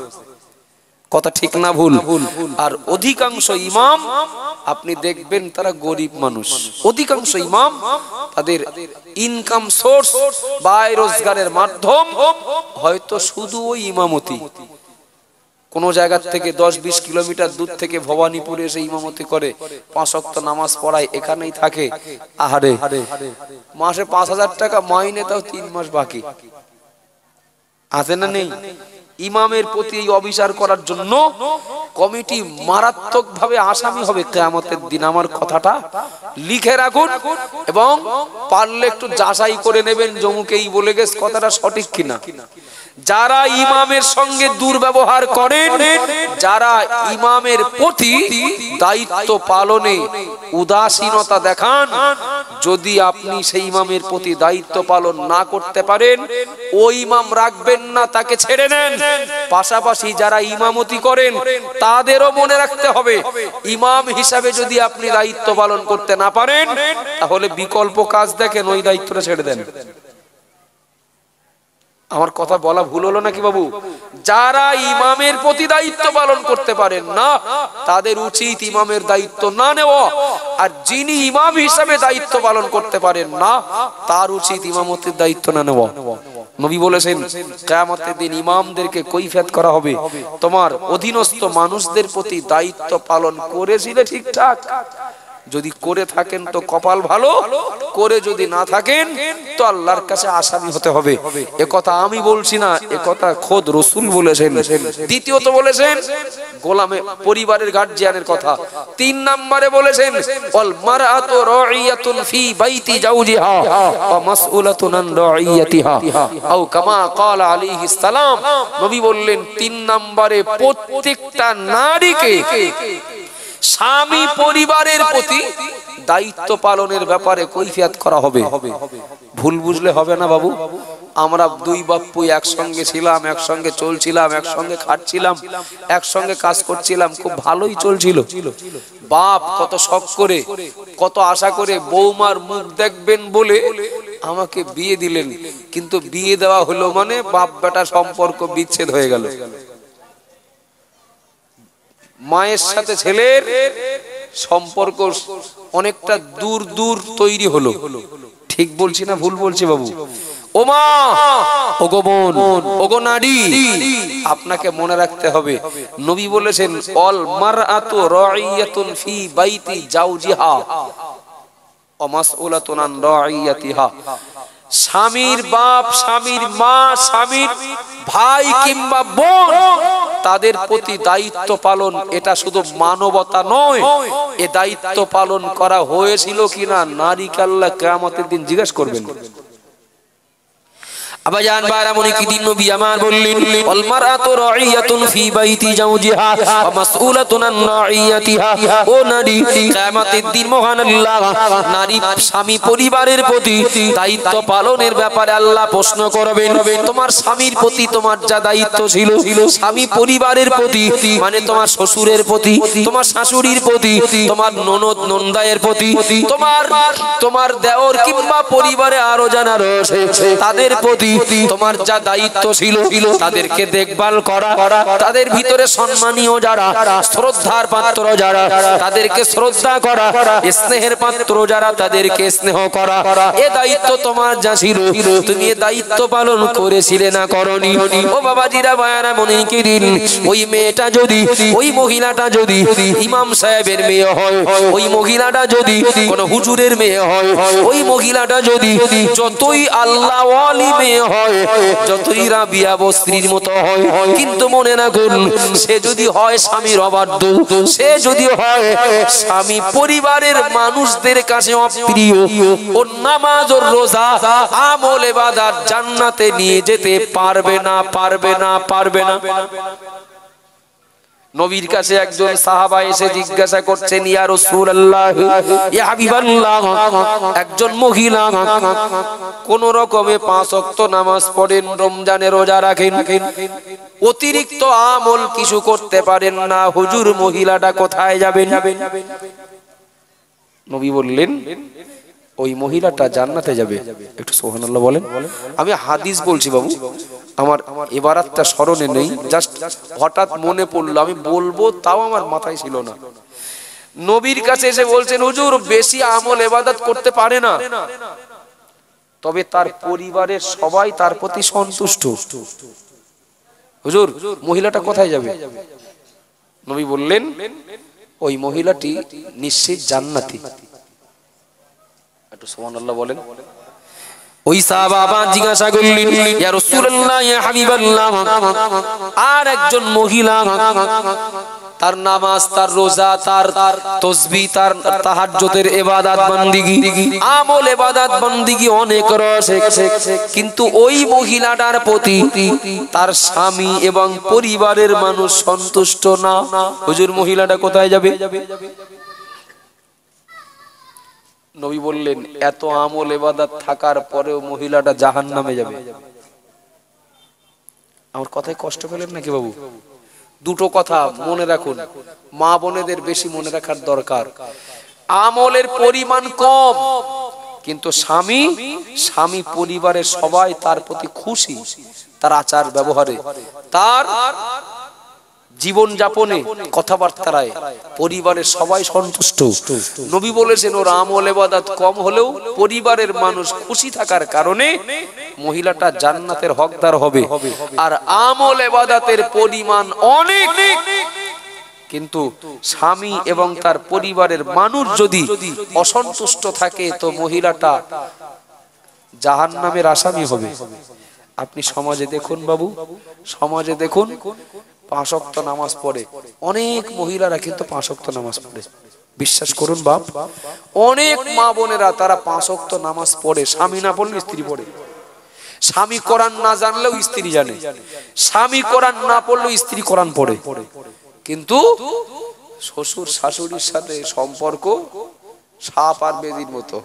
কথা ঠিক না ভুল? আর অধিকাংশ ইমাম আপনি দেখবেন তারা গরিব মানুষ। অধিকাংশ ইমাম তাদের ইনকাম সোর্স বা রোজগারের মাধ্যম হয়তো শুধু ওই ইমামতি। কোন জায়গা থেকে 10-20 কিলোমিটার দূর থেকে ভবানীপুরে এসে ইমামতি করে, 5 ওয়াক্ত নামাজ পড়ায়, এখানেই থাকে। আহারে, মাসে 5000 টাকা মাইনে, তাও 3 মাস বাকি আছে না নেই? ইমামের প্রতি অবিচার করার জন্য কমিটি মারাত্মক ভাবে আসামি হবে কিয়ামতের দিন। আমার কথাটা লিখে রাখুন এবং পারলে একটু যাচাই করে নেবেন জমুকেই বলে গেছে কথাটা সঠিক কিনা। যারা ইমামের সঙ্গে দুর্ব্যবহার করেন, যারা ইমামের প্রতি দায়িত্ব পালনে উদাসীনতা দেখান, যদি আপনি সেই ইমামের প্রতি দায়িত্ব পালন না করতে পারেন, ওই ইমাম রাখবেন না, তাকে ছেড়ে নেন। পাশাপাশি যারা ইমামতি করেন তাদেরও মনে রাখতে হবে, ইমাম হিসাবে যদি আপনি দায়িত্ব পালন করতে না পারেন তাহলে বিকল্প কাজ দেখেন, ওই দায়িত্বটা ছেড়ে দেন। আমার কথা বলা ভুল হলো নাকি বাবু? যারা ইমামের প্রতি দায়িত্ব পালন করতে পারেন না তাদের উচিত ইমামের দায়িত্ব না নেওয়া, আর যিনি ইমাম হিসাবে দায়িত্ব পালন করতে পারেন না তার উচিত ইমামতির দায়িত্ব না নেওয়া। নবী বলেছেন কিয়ামতের দিন ইমামদেরকে কৈফিয়ত করা হবে, তোমার অধীনস্থ মানুষদের প্রতি দায়িত্ব পালন করেছিলে ঠিকঠাক? যদি করে থাকেন তো কপাল ভালো, করে যদি না থাকেন তো আল্লাহর কাছে আসামি হতে হবে। একথা আমি বলছি না, একথা খোদ রাসূল বলেছেন। দ্বিতীয়ত বলেছেন গোলামে পরিবারের গার্জিয়ানের কথা। 3 নম্বরে বলেছেন ওয়াল মারআতু রাইয়াতুন ফি বাইতি জাওজিহা ওয়া মাসউলাতুন আন রাইয়াতিহা আও কামা ক্বালা আলাইহিস সালাম। নবী বললেন 3 নম্বরে প্রত্যেকটা নারীকে স্বামী পরিবারের প্রতি দায়িত্ব পালনের ব্যাপারে কৈফিয়ত করা হবে। ভুল বুঝলে হবে না বাবু। আমরা দুই বাপ্পু একসঙ্গে ছিলাম, একসঙ্গে চলছিলাম, একসঙ্গে খাচ্ছিলাম, একসঙ্গে কাজ করছিলাম, খুব ভালোই চলছিল। বাপ কত শখ করে, কত আশা করে বৌমার মুখ দেখবেন বলে আমাকে বিয়ে দিলেন, কিন্তু বিয়ে দেওয়া হলো মানে বাপ বেটা সম্পর্ক বিচ্ছেদ হয়ে গেল। মায়ের সাথে ছেলের সম্পর্ক অনেকটা দূর দূর তৈরি হলো। ঠিক বলছি না ভুল বলছি বাবু? ও মা, ও গো বোন, ও গো নারী, আপনাকে মনে রাখতে হবে নবী বলেছেন অল মারআতু রাইয়াতুন ফি বাইতি জাওজিহা ওয়া মাসউলাতুন আন রাইয়াতিহা। স্বামীর বাপ, স্বামীর মা, স্বামীর ভাই কিংবা বোন, তাদের প্রতি দায়িত্ব পালন এটা শুধু মানবতা নয়, এ দায়িত্ব পালন করা হয়েছিল কিনা নারীকে আল্লাহ কিয়ামতের দিন জিজ্ঞেস করবেন। আবাজান বারামনি কি দিন নবী আমার বললেন ওয়াল মারআতু রাইয়াতুন ফি বাইতি জাওজিহা ওয়া মাসউলাতুন আন রাইয়াতিহা। ও নারী, কিয়ামতের দিন মহান আল্লাহ নারী স্বামী পরিবারের প্রতি দায়িত্ব পালনের ব্যাপারে আল্লাহ প্রশ্ন করবেন। তোমার স্বামীর প্রতি তোমার যা দায়িত্ব ছিল, স্বামী পরিবারের প্রতি মানে তোমার শ্বশুরের প্রতি, তোমার শাশুড়ির প্রতি, তোমার ননদ নন্দায়ের প্রতি, তোমার দেওর কিংবা পরিবারে আরো যারা রয়েছে তাদের প্রতি তোমার যা দায়িত্ব ছিল, তাদেরকে দেখভাল করা, তাদের ভিতরে সম্মানীয় যারা, শ্রদ্ধার পাত্র যারা, তাদেরকে শ্রদ্ধা করা, স্নেহের পাত্র যারা, তাদেরকে স্নেহ করা, এ দায়িত্ব তোমার যা ছিল, তুমি এ দায়িত্ব পালন করেছিলে না করনি? ও বাবাজিরা বায়ারা মনে কি দিন, ওই মেয়েটা যদি, ওই মহিলাটা যদি ইমাম সাহেবের মেয়ে হয়, ওই মহিলাটা যদি কোন হুজুরের মেয়ে হয়, ওই মহিলাটা যদি যতই আল্লাহ ওয়ালি মেয়ে হয়, যতই রাবিয়া বস্ত্রীর মতো হয়, কিন্তু মনে রাখুন সে যদি হয় স্বামীর অবাধ্য, সে যদি হয় স্বামী পরিবারের মানুষদের কাছে অপ্রিয়, ওর নামাজ ওর রোজা আমল ইবাদত জান্নাতে নিয়ে যেতে পারবে না, পারবে না, পারবে না। নবীর কাছে একজন সাহাবা এসে জিজ্ঞাসা করছেন ইয়া রাসূলুল্লাহ, ইয়া হাবিবাল্লাহ, একজন মহিলা কোন রকমে 5 ওয়াক্ত নামাজ পড়েন, রমজানে রোজা রাখেন, অতিরিক্ত আমল কিছু করতে পারেন না, হুজুর মহিলাটা কোথায় যাবেন? নবী বললেন ওই মহিলাটা জান্নাতে যাবে। একটু সুবহানাল্লাহ বলেন। আমি হাদিস বলছি বাবু, আমার ইবারাতটা স্মরণে নেই, জাস্ট হঠাৎ মনে পড়লো, আমি বলবো তাও আমার মাথায় ছিল না। নবীর কাছে এসে বলছেন হুজুর বেশি আমল ইবাদত করতে পারে না, তবে তার পরিবারের সবাই তার প্রতি সন্তুষ্ট। হুজুর মহিলাটা কোথায় যাবে? নবী বললেন ওই মহিলাটি নিশ্চিত জান্নাতি। একটু সুবহানাল্লাহ বলেন। ওই সাহাবা জিজ্ঞাসা করলেন ইয়া রাসূলুল্লাহ, ইয়া হাবিবাল্লাহ, আর একজন মহিলা তার নামাজ, তার রোজা, তার তাসবিহ, তার তাহাজ্জুদের ইবাদত বন্দেগী, আমল ইবাদত বন্দেগী অনেক রয়েছে, কিন্তু ওই মহিলাটার প্রতি তার স্বামী এবং পরিবারের মানুষ সন্তুষ্ট না। হুজুর মহিলাটা কোথায় যাবে? নবী বললেন এত আমল ইবাদত থাকার পরেও মহিলাটা জাহান্নামে যাবে। আমার কথায় কষ্ট পেলেন নাকি বাবু? দুটো কথা মনে রাখুন, মা বোনেদের বেশি মনে রাখার দরকার। আমলের পরিমাণ কম, কিন্তু স্বামী পরিবারের সবাই তার প্রতি খুশি, তার আচার ব্যবহারে, তার জীবন যাপনে, কথাবার্তায় পরিবারের সবাই সন্তুষ্ট। নবী বলেছেন ওর আমল ইবাদত কম হলেও পরিবারের মানুষ খুশি থাকার কারণে মহিলাটা জান্নাতের হকদার হবে। আর আমল ইবাদতের পরিমাণ অনেক, কিন্তু স্বামী এবং তার পরিবারের মানুষ যদি অসন্তুষ্ট থাকে তো মহিলাটা জাহান্নামের আসামি হবে। আপনি সমাজে দেখুন বাবু, সমাজে দেখুন 5 ওয়াক্ত নামাজ পড়ে অনেক মহিলারা, কিন্তু 5 ওয়াক্ত নামাজ পড়ে। বিশ্বাস করুন বাপ, অনেক মা বোনেরা তারা 5 ওয়াক্ত নামাজ পড়ে, স্বামী না পড়লে স্ত্রী পড়ে। স্বামী কোরআন না জানলেও স্ত্রী জানে, স্বামী কোরআন না পড়লেও স্ত্রী কোরআন পড়ে। কিন্তু শ্বশুর শাশুড়ির সাথে সম্পর্ক সাপ আর বেদির মতো।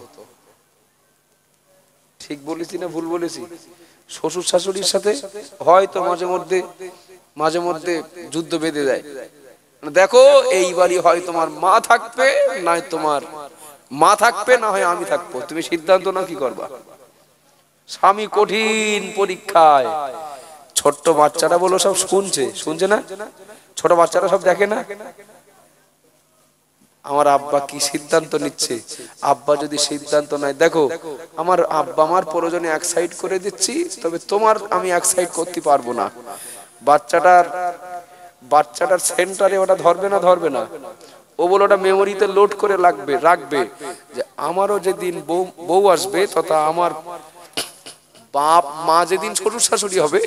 ঠিক বলেছি না ভুল বলেছি? শ্বশুর শাশুড়ির সাথে হয়তো মাঝে মধ্যে যুদ্ধ বেঁধে যায়। দেখো এইবারই হয় তোমার মা থাকবে, নয় তোমার মা থাকবে, না হয় আমি থাকবো, তুমি সিদ্ধান্ত না কি করবা। স্বামী কঠিন পরীক্ষায়। ছোট্ট বাচ্চারা বলো সব শুনছে না? ছোট বাচ্চারা সব দেখে না আমার আব্বা কি সিদ্ধান্ত নিচ্ছে। আব্বা যদি সিদ্ধান্ত নেয়, দেখো আমার আব্বা আমার প্রয়োজনে এক সাইড করে দিচ্ছি, তবে তোমার আমি এক সাইড করতে পারবো না। বাচ্চাটার সেন্টারে ওটা ধরবে না। ও বলে ওটা মেমোরিতে লোড করে রাখবে যে আমারও যেদিন বউ আসবে, তথা আমার বাপ মা যেদিন শ্বশুর শাশুড়ি হবে,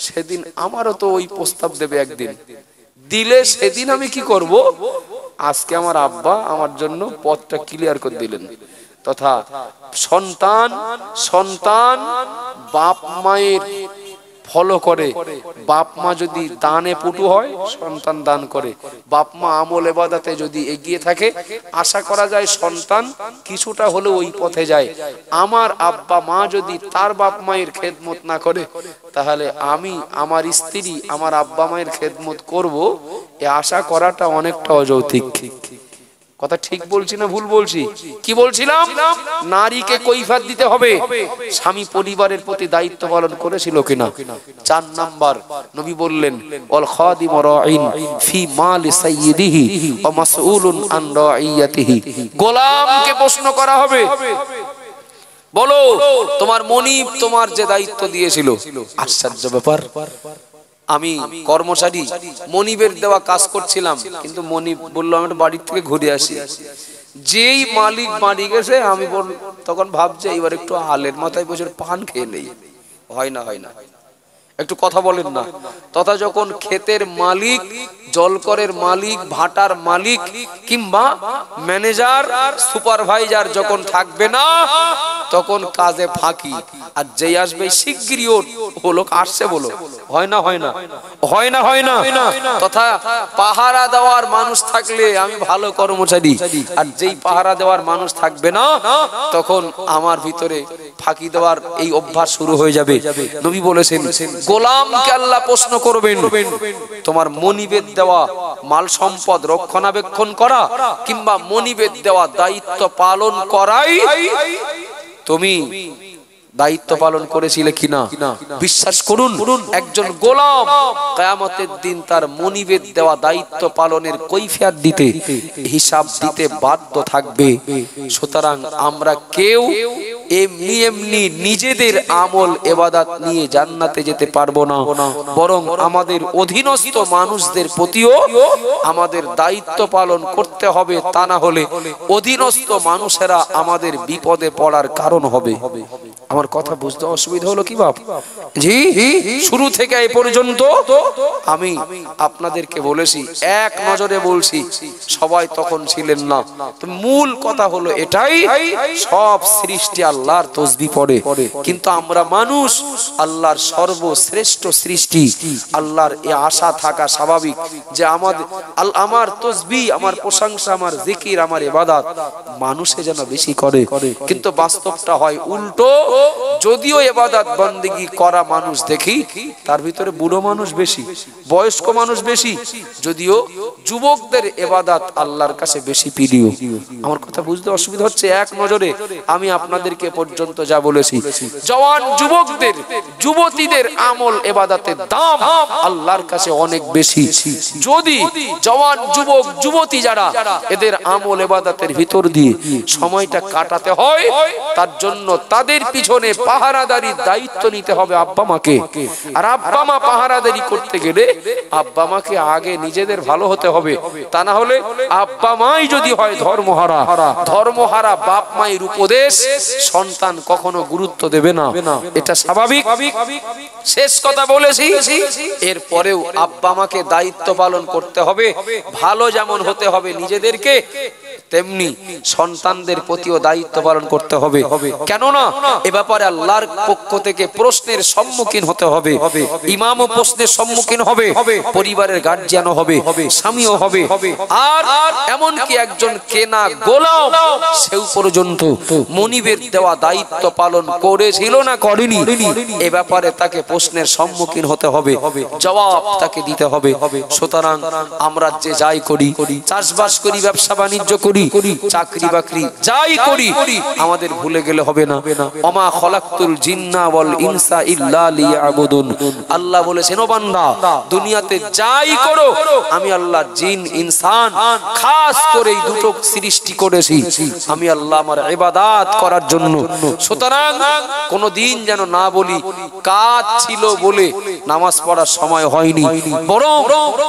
সেদিন আমারও তো ওই প্রস্তাব দেবে একদিন। দিলে সেদিন আমি কি করব? আজকে আমার আব্বা আমার জন্য পথটা ক্লিয়ার করে দিলেন। তথা সন্তান বাপ মায়ের ফলো করে। বাপ মা যদি দানে পটু হয়, সন্তান দান করে। বাপ মা আমল ইবাদতে যদি এগিয়ে থাকে, আশা করা যায় সন্তান কিছুটা হলেও ওই পথে যায়। আমার আব্বা মা যদি তার বাপ মায়ের খেদমত না করে, তাহলে আমি আমার স্ত্রী আমার আব্বা মায়ের খেদমত করব, এ আশা করাটা অনেকটা অযৌক্তিক। কথা ঠিক বলছি না ভুল বলছি? কি বলছিলাম? নারীকে কৈফিয়ত দিতে হবে স্বামী পরিবারের প্রতি দায়িত্ব পালন করেছিল কিনা। 4 নাম্বার নবী বললেন, ওয়াল খাদিমু রাঈন ফি মালি সাইয়্যিদিহি ওয়া মাসউলুন আন রাঈয়াতিহি। গোলামকে প্রশ্ন করা হবে, বলো তোমার মনিব তোমার যে দায়িত্ব দিয়েছিল। আশ্চর্য ব্যাপার, আমি কর্মচারী মনিবের দেওয়া কাজ করছিলাম, কিন্তু মনিব বললো আমি বাড়ি থেকে ঘুরে আসি। যেই মালিক বাড়ি গেছে, আমি তখন ভাবছি এবার একটু আলের মাথায় বসে পান খেয়ে নেই। হয় না একটু কথা বলেন না। তথা যখন ক্ষেতের মালিক, জলকরের মালিক, ভাটার মালিক কিংবা ম্যানেজার সুপারভাইজার যখন থাকবে না, তখন কাজে ফাঁকি। আর যেই আসবে শিগগিরই ও লোক আসছে বলো। হয় না। তথা পাহারা দেওয়ার মানুষ থাকলে আমি ভালো কর্মচারী, আর যেই পাহারা দেওয়ার মানুষ থাকবে না, তখন আমার ভিতরে ফাঁকি দেওয়ার এই অভ্যাস শুরু হয়ে যাবে। নবী বলেছেন, গোলামকে আল্লাহ প্রশ্ন করবেন, তোমার মনিবের দেওয়া মাল সম্পদ রক্ষণাবেক্ষণ করা কিংবা মনিবের দেওয়া দায়িত্ব পালন করাই তুমি দায়িত্ব পালন করেছিলে কিনা। বিশ্বাস করুন, একজন গোলাম কিয়ামতের দিন তার মনিবের দেওয়া দায়িত্ব পালনের কৈফিয়ত দিতে, হিসাব দিতে বাধ্য থাকবে। সুতরাং আমরা কেউ এমনি নিজেদের আমল ইবাদত নিয়ে জান্নাতে যেতে পারবো না, বরং আমাদের অধীনস্থ মানুষদের প্রতিও আমাদের দায়িত্ব পালন করতে হবে। তা না হলে অধীনস্থ মানুষেরা আমাদের বিপদে পড়ার কারণ হবে। আমার কথা বুঝতে অসুবিধা হলো কি বাপ? জি, শুরু থেকে এই পর্যন্ত আমি আপনাদেরকে বলেছি, এক নজরে বলছি, সবাই তখন ছিলেন না। তো মূল কথা হলো এটাই, সব সৃষ্টি আল্লাহর তাসবিহ পড়ে, কিন্তু আমরা মানুষ আল্লাহর সর্বশ্রেষ্ঠ সৃষ্টি। আল্লাহর এই আশা থাকা স্বাভাবিক যে আমার তাসবিহ, আমার প্রশংসা, আমার জিকির, আমার ইবাদত মানুষে যেন বেশি করে, কিন্তু বাস্তবটা হয় উল্টো। যদিও ইবাদত বন্দেগী করা মানুষ দেখি তার ভিতরে বুড়ো মানুষ বেশি, বয়স্ক মানুষ বেশি, যদিও যুবকদের ইবাদত আল্লাহর কাছে বেশি প্রিয়। আমার কথা বুঝতে অসুবিধা হচ্ছে? এক নজরে আমি আপনাদেরকে পর্যন্ত যা বলেছি, জওয়ান যুবকদের, যুবতীদের আমল ইবাদতের দাম আল্লাহর কাছে অনেক বেশি। যদি জওয়ান যুবক যুবতী যারা এদের আমল ইবাদতের ভিতর দিয়ে সময়টা কাটাতে হয়, তার জন্য তাদের পিছনে পাহারাদারির দায়িত্ব নিতে হবে আব্বা মাকে। আর আব্বা মা পাহারাদারি করতে গেলে আব্বা মাকে আগে নিজেদের ভালো হতে হবে, তা না হলে আব্বা মাই যদি হয় ধর্মহারা, ধর্মহারা বাপ মায়ের উপদেশ সন্তান কখনো গুরুত্ব দেবে না, এটা স্বাভাবিক। শেষ কথা বলেছি, এরপরেও আব্বা মাকে দায়িত্ব পালন করতে হবে, ভালো যেমন হতে হবে নিজেদেরকে, তেমনি সন্তানদের প্রতিও দায়িত্ব পালন করতে হবে। কেননা এ ব্যাপারে আল্লাহর পক্ষ থেকে প্রশ্নের সম্মুখীন হতে হবে, ইমামও প্রশ্নের সম্মুখীন হবে, পরিবারের গার্জিয়ানও হবে, স্বামীও হবে, আর এমনকি একজন কেনা গোলাম সেও পর্যন্ত মনিবের দেওয়া দায়িত্ব পালন করেছিল না করেনি, এ ব্যাপারে তাকে প্রশ্নের সম্মুখীন হতে হবে, জবাব তাকে দিতে হবে। সুতরাং আমরা যে যাই করি, চাষবাস করি, ব্যবসা বাণিজ্য করি, চাকরি বাকরি যাই করি, আমাদের ভুলে গেলে হবে না, ওমা খলাকতুল জিন্না ওয়াল ইনসা ইল্লা লিয়াবুদুন। আল্লাহ বলেছেন, ও বান্দা দুনিয়াতে যাই করো, আমি আল্লাহ জিন ইনসান খাস করে এই দুটো সৃষ্টি করেছি, আমি আল্লাহ আমার ইবাদত করার জন্য। সুতরাং কোন দিন যেন না বলি কাজ ছিল বলে নামাজ পড়ার সময় হয়নি, বরং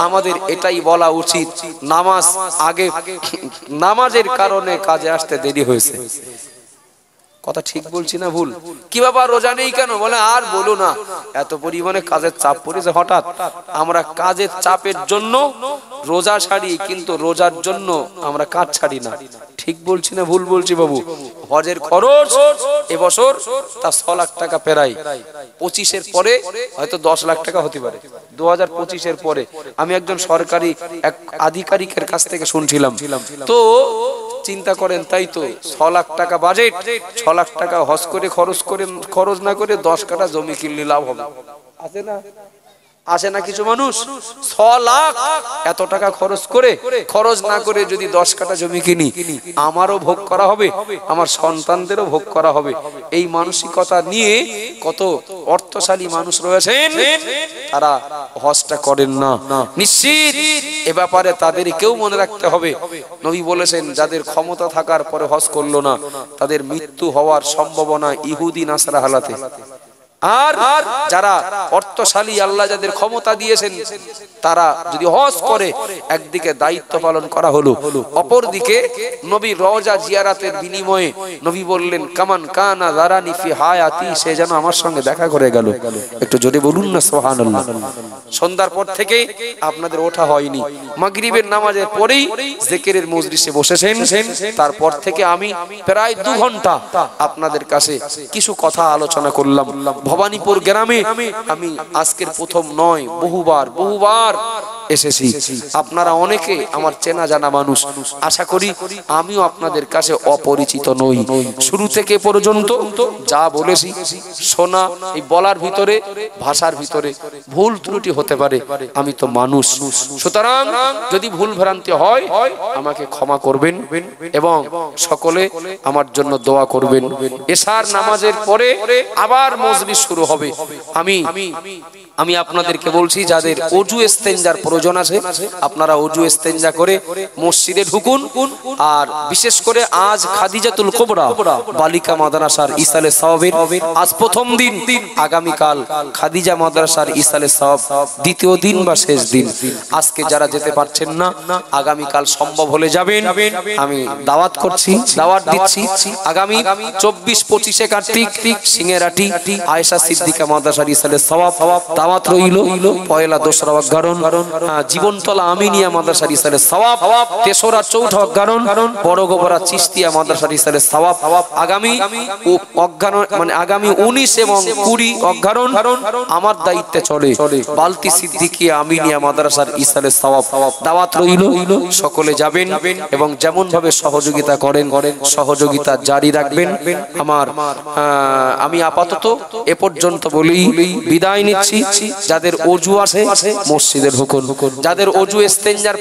আমাদের এটাই বলা উচিত নামাজ আগে, নামাজের কারণে কাজে আসতে দেরি হয়েছে। কথা ঠিক বলছি না ভুল? কি বাবা রোজা নেই কেন? বলে আর বলো না, এত পরিমাণে কাজের চাপ পড়েছে। হঠাৎ আমরা কাজের চাপের জন্য রোজা ছাড়ি, কিন্তু রোজার জন্য আমরা কাজ ছাড়ি না। ঠিক বলছি না ভুল বলছি বাবু? হজের খরচ এবছর তা 6 লাখ টাকা প্রায়, 25-এর পরে হয়তো 10 লাখ টাকা হতে পারে, 2025-এর পরে। আমি একজন সরকারি এক আধিকারিকের কাছ থেকে শুনছিলাম, তো চিন্তা করেন, তাই তো 6 লাখ টাকা বাজেট, 6 লাখ টাকা হজ করে খরচ না করে 10 কাঠা জমি কিনলে লাভ হবে? আছে না? আসে না কিছু মানুষ? 6 লাখ এত টাকা খরচ না করে যদি 10 কাঠা জমি কিনি, আমারও ভোগ করা হবে, আমার সন্তানদেরও ভোগ করা হবে। এই মানসিকতা নিয়ে কত অর্থশালী মানুষ রয়েছেন, তারা হজটা করেন না। নিশ্চিত এ ব্যাপারে তাদেরকেও মনে রাখতে হবে। নবী বলেছেন, যাদের ক্ষমতা থাকার পরে হজ করলো না, তাদের মৃত্যু হওয়ার সম্ভাবনা ইহুদি নাসারা হালাতে। আর যারা অর্থশালী, আল্লাহ যাদের ক্ষমতা দিয়েছেন, তারা যদি হজ করে, একদিকে দায়িত্ব পালন করা হলো, অপরদিকে নবী রওজা জিয়ারাতের বিনিময়ে নবী বললেন, কামান কানা যারানি ফি হায়াতি, সে যেন আমার সঙ্গে দেখা করে গেল। একটু জোরে বলুন না সুবহানাল্লাহ। সন্ধ্যার পর থেকে আপনাদের ওঠা হয়নি, মাগরিবের নামাজের পরেই জিকিরের মজলিসে বসেছেন, তারপর থেকে আমি প্রায় 2 ঘন্টা আপনাদের কাছে কিছু কথা আলোচনা করলাম। ভবানীপুর গ্রামে আমি আজকের প্রথম নয়, বহুবার এসেছি। আপনারা অনেকে আমার চেনা জানা মানুষ, আশা করি আমিও আপনাদের কাছে অপরিচিত নই। শুরু থেকে পর্যন্ত যা বলেছি, শোনা, এই বলার ভিতরে, ভাষার ভিতরে ভুল ত্রুটি হতে পারে, আমি তো মানুষ। সুতরাং যদি ভুল ভ্রান্তি হয় আমাকে ক্ষমা করবেন এবং সকলে আমার জন্য দোয়া করবেন। এশার নামাজের পরে আবার মজলিস শুরু হবে। আমি আপনাদেরকে বলছি, যাদের ওযু ইস্তেঞ্জার প্রয়োজন আছে, আপনারা ওযু ইস্তেঞ্জা করে মসজিদে ঢুকুন। আর বিশেষ করে আজ খাদিজাতুল কুবরা বালিকা মাদ্রাসার ইসালে সওয়াবের আজ প্রথম দিন, আগামীকাল খাদিজা মাদ্রাসার ইসালে সওয়াব দ্বিতীয় দিন বা শেষ দিন। আজকে যারা যেতে পারছেন না, আগামীকাল সম্ভব হলে যাবেন। আমি দাওয়াত করছি, দাওয়াত দিচ্ছি, আগামী 24-25 কার্তিক সিংহেরাটি আয়েশা আয়েশা সিদ্দিকা মাদ্রাসার ইসালের সওয়াব দাওয়াত রইল। পয়লা দোসরা অজ্ঞারণ জীবনতলা আমিনিয়া মাদ্রাসার ইসালের সওয়াব, তেসরা চৌঠা অজ্ঞারণ বড় গোবরা চিশতিয়া মাদ্রাসার ইসালের সওয়াব। আগামী অজ্ঞারণ মানে আগামী 19 এবং 20 অজ্ঞারণ আমার দায়িত্বে চলে বালতি সিদ্দিকিয়া আমিনিয়া মাদ্রাসার ইসালের সওয়াব দাওয়াত রইল। সকলে যাবেন এবং যেমন ভাবে সহযোগিতা করেন সহযোগিতা জারি রাখবেন। আমি আপাতত এ পর্যন্ত বলেই বিদায় নিচ্ছি। যাদের অজু আছে মসজিদের হুকুম, যাদের অজু ইস্তেঞ্জার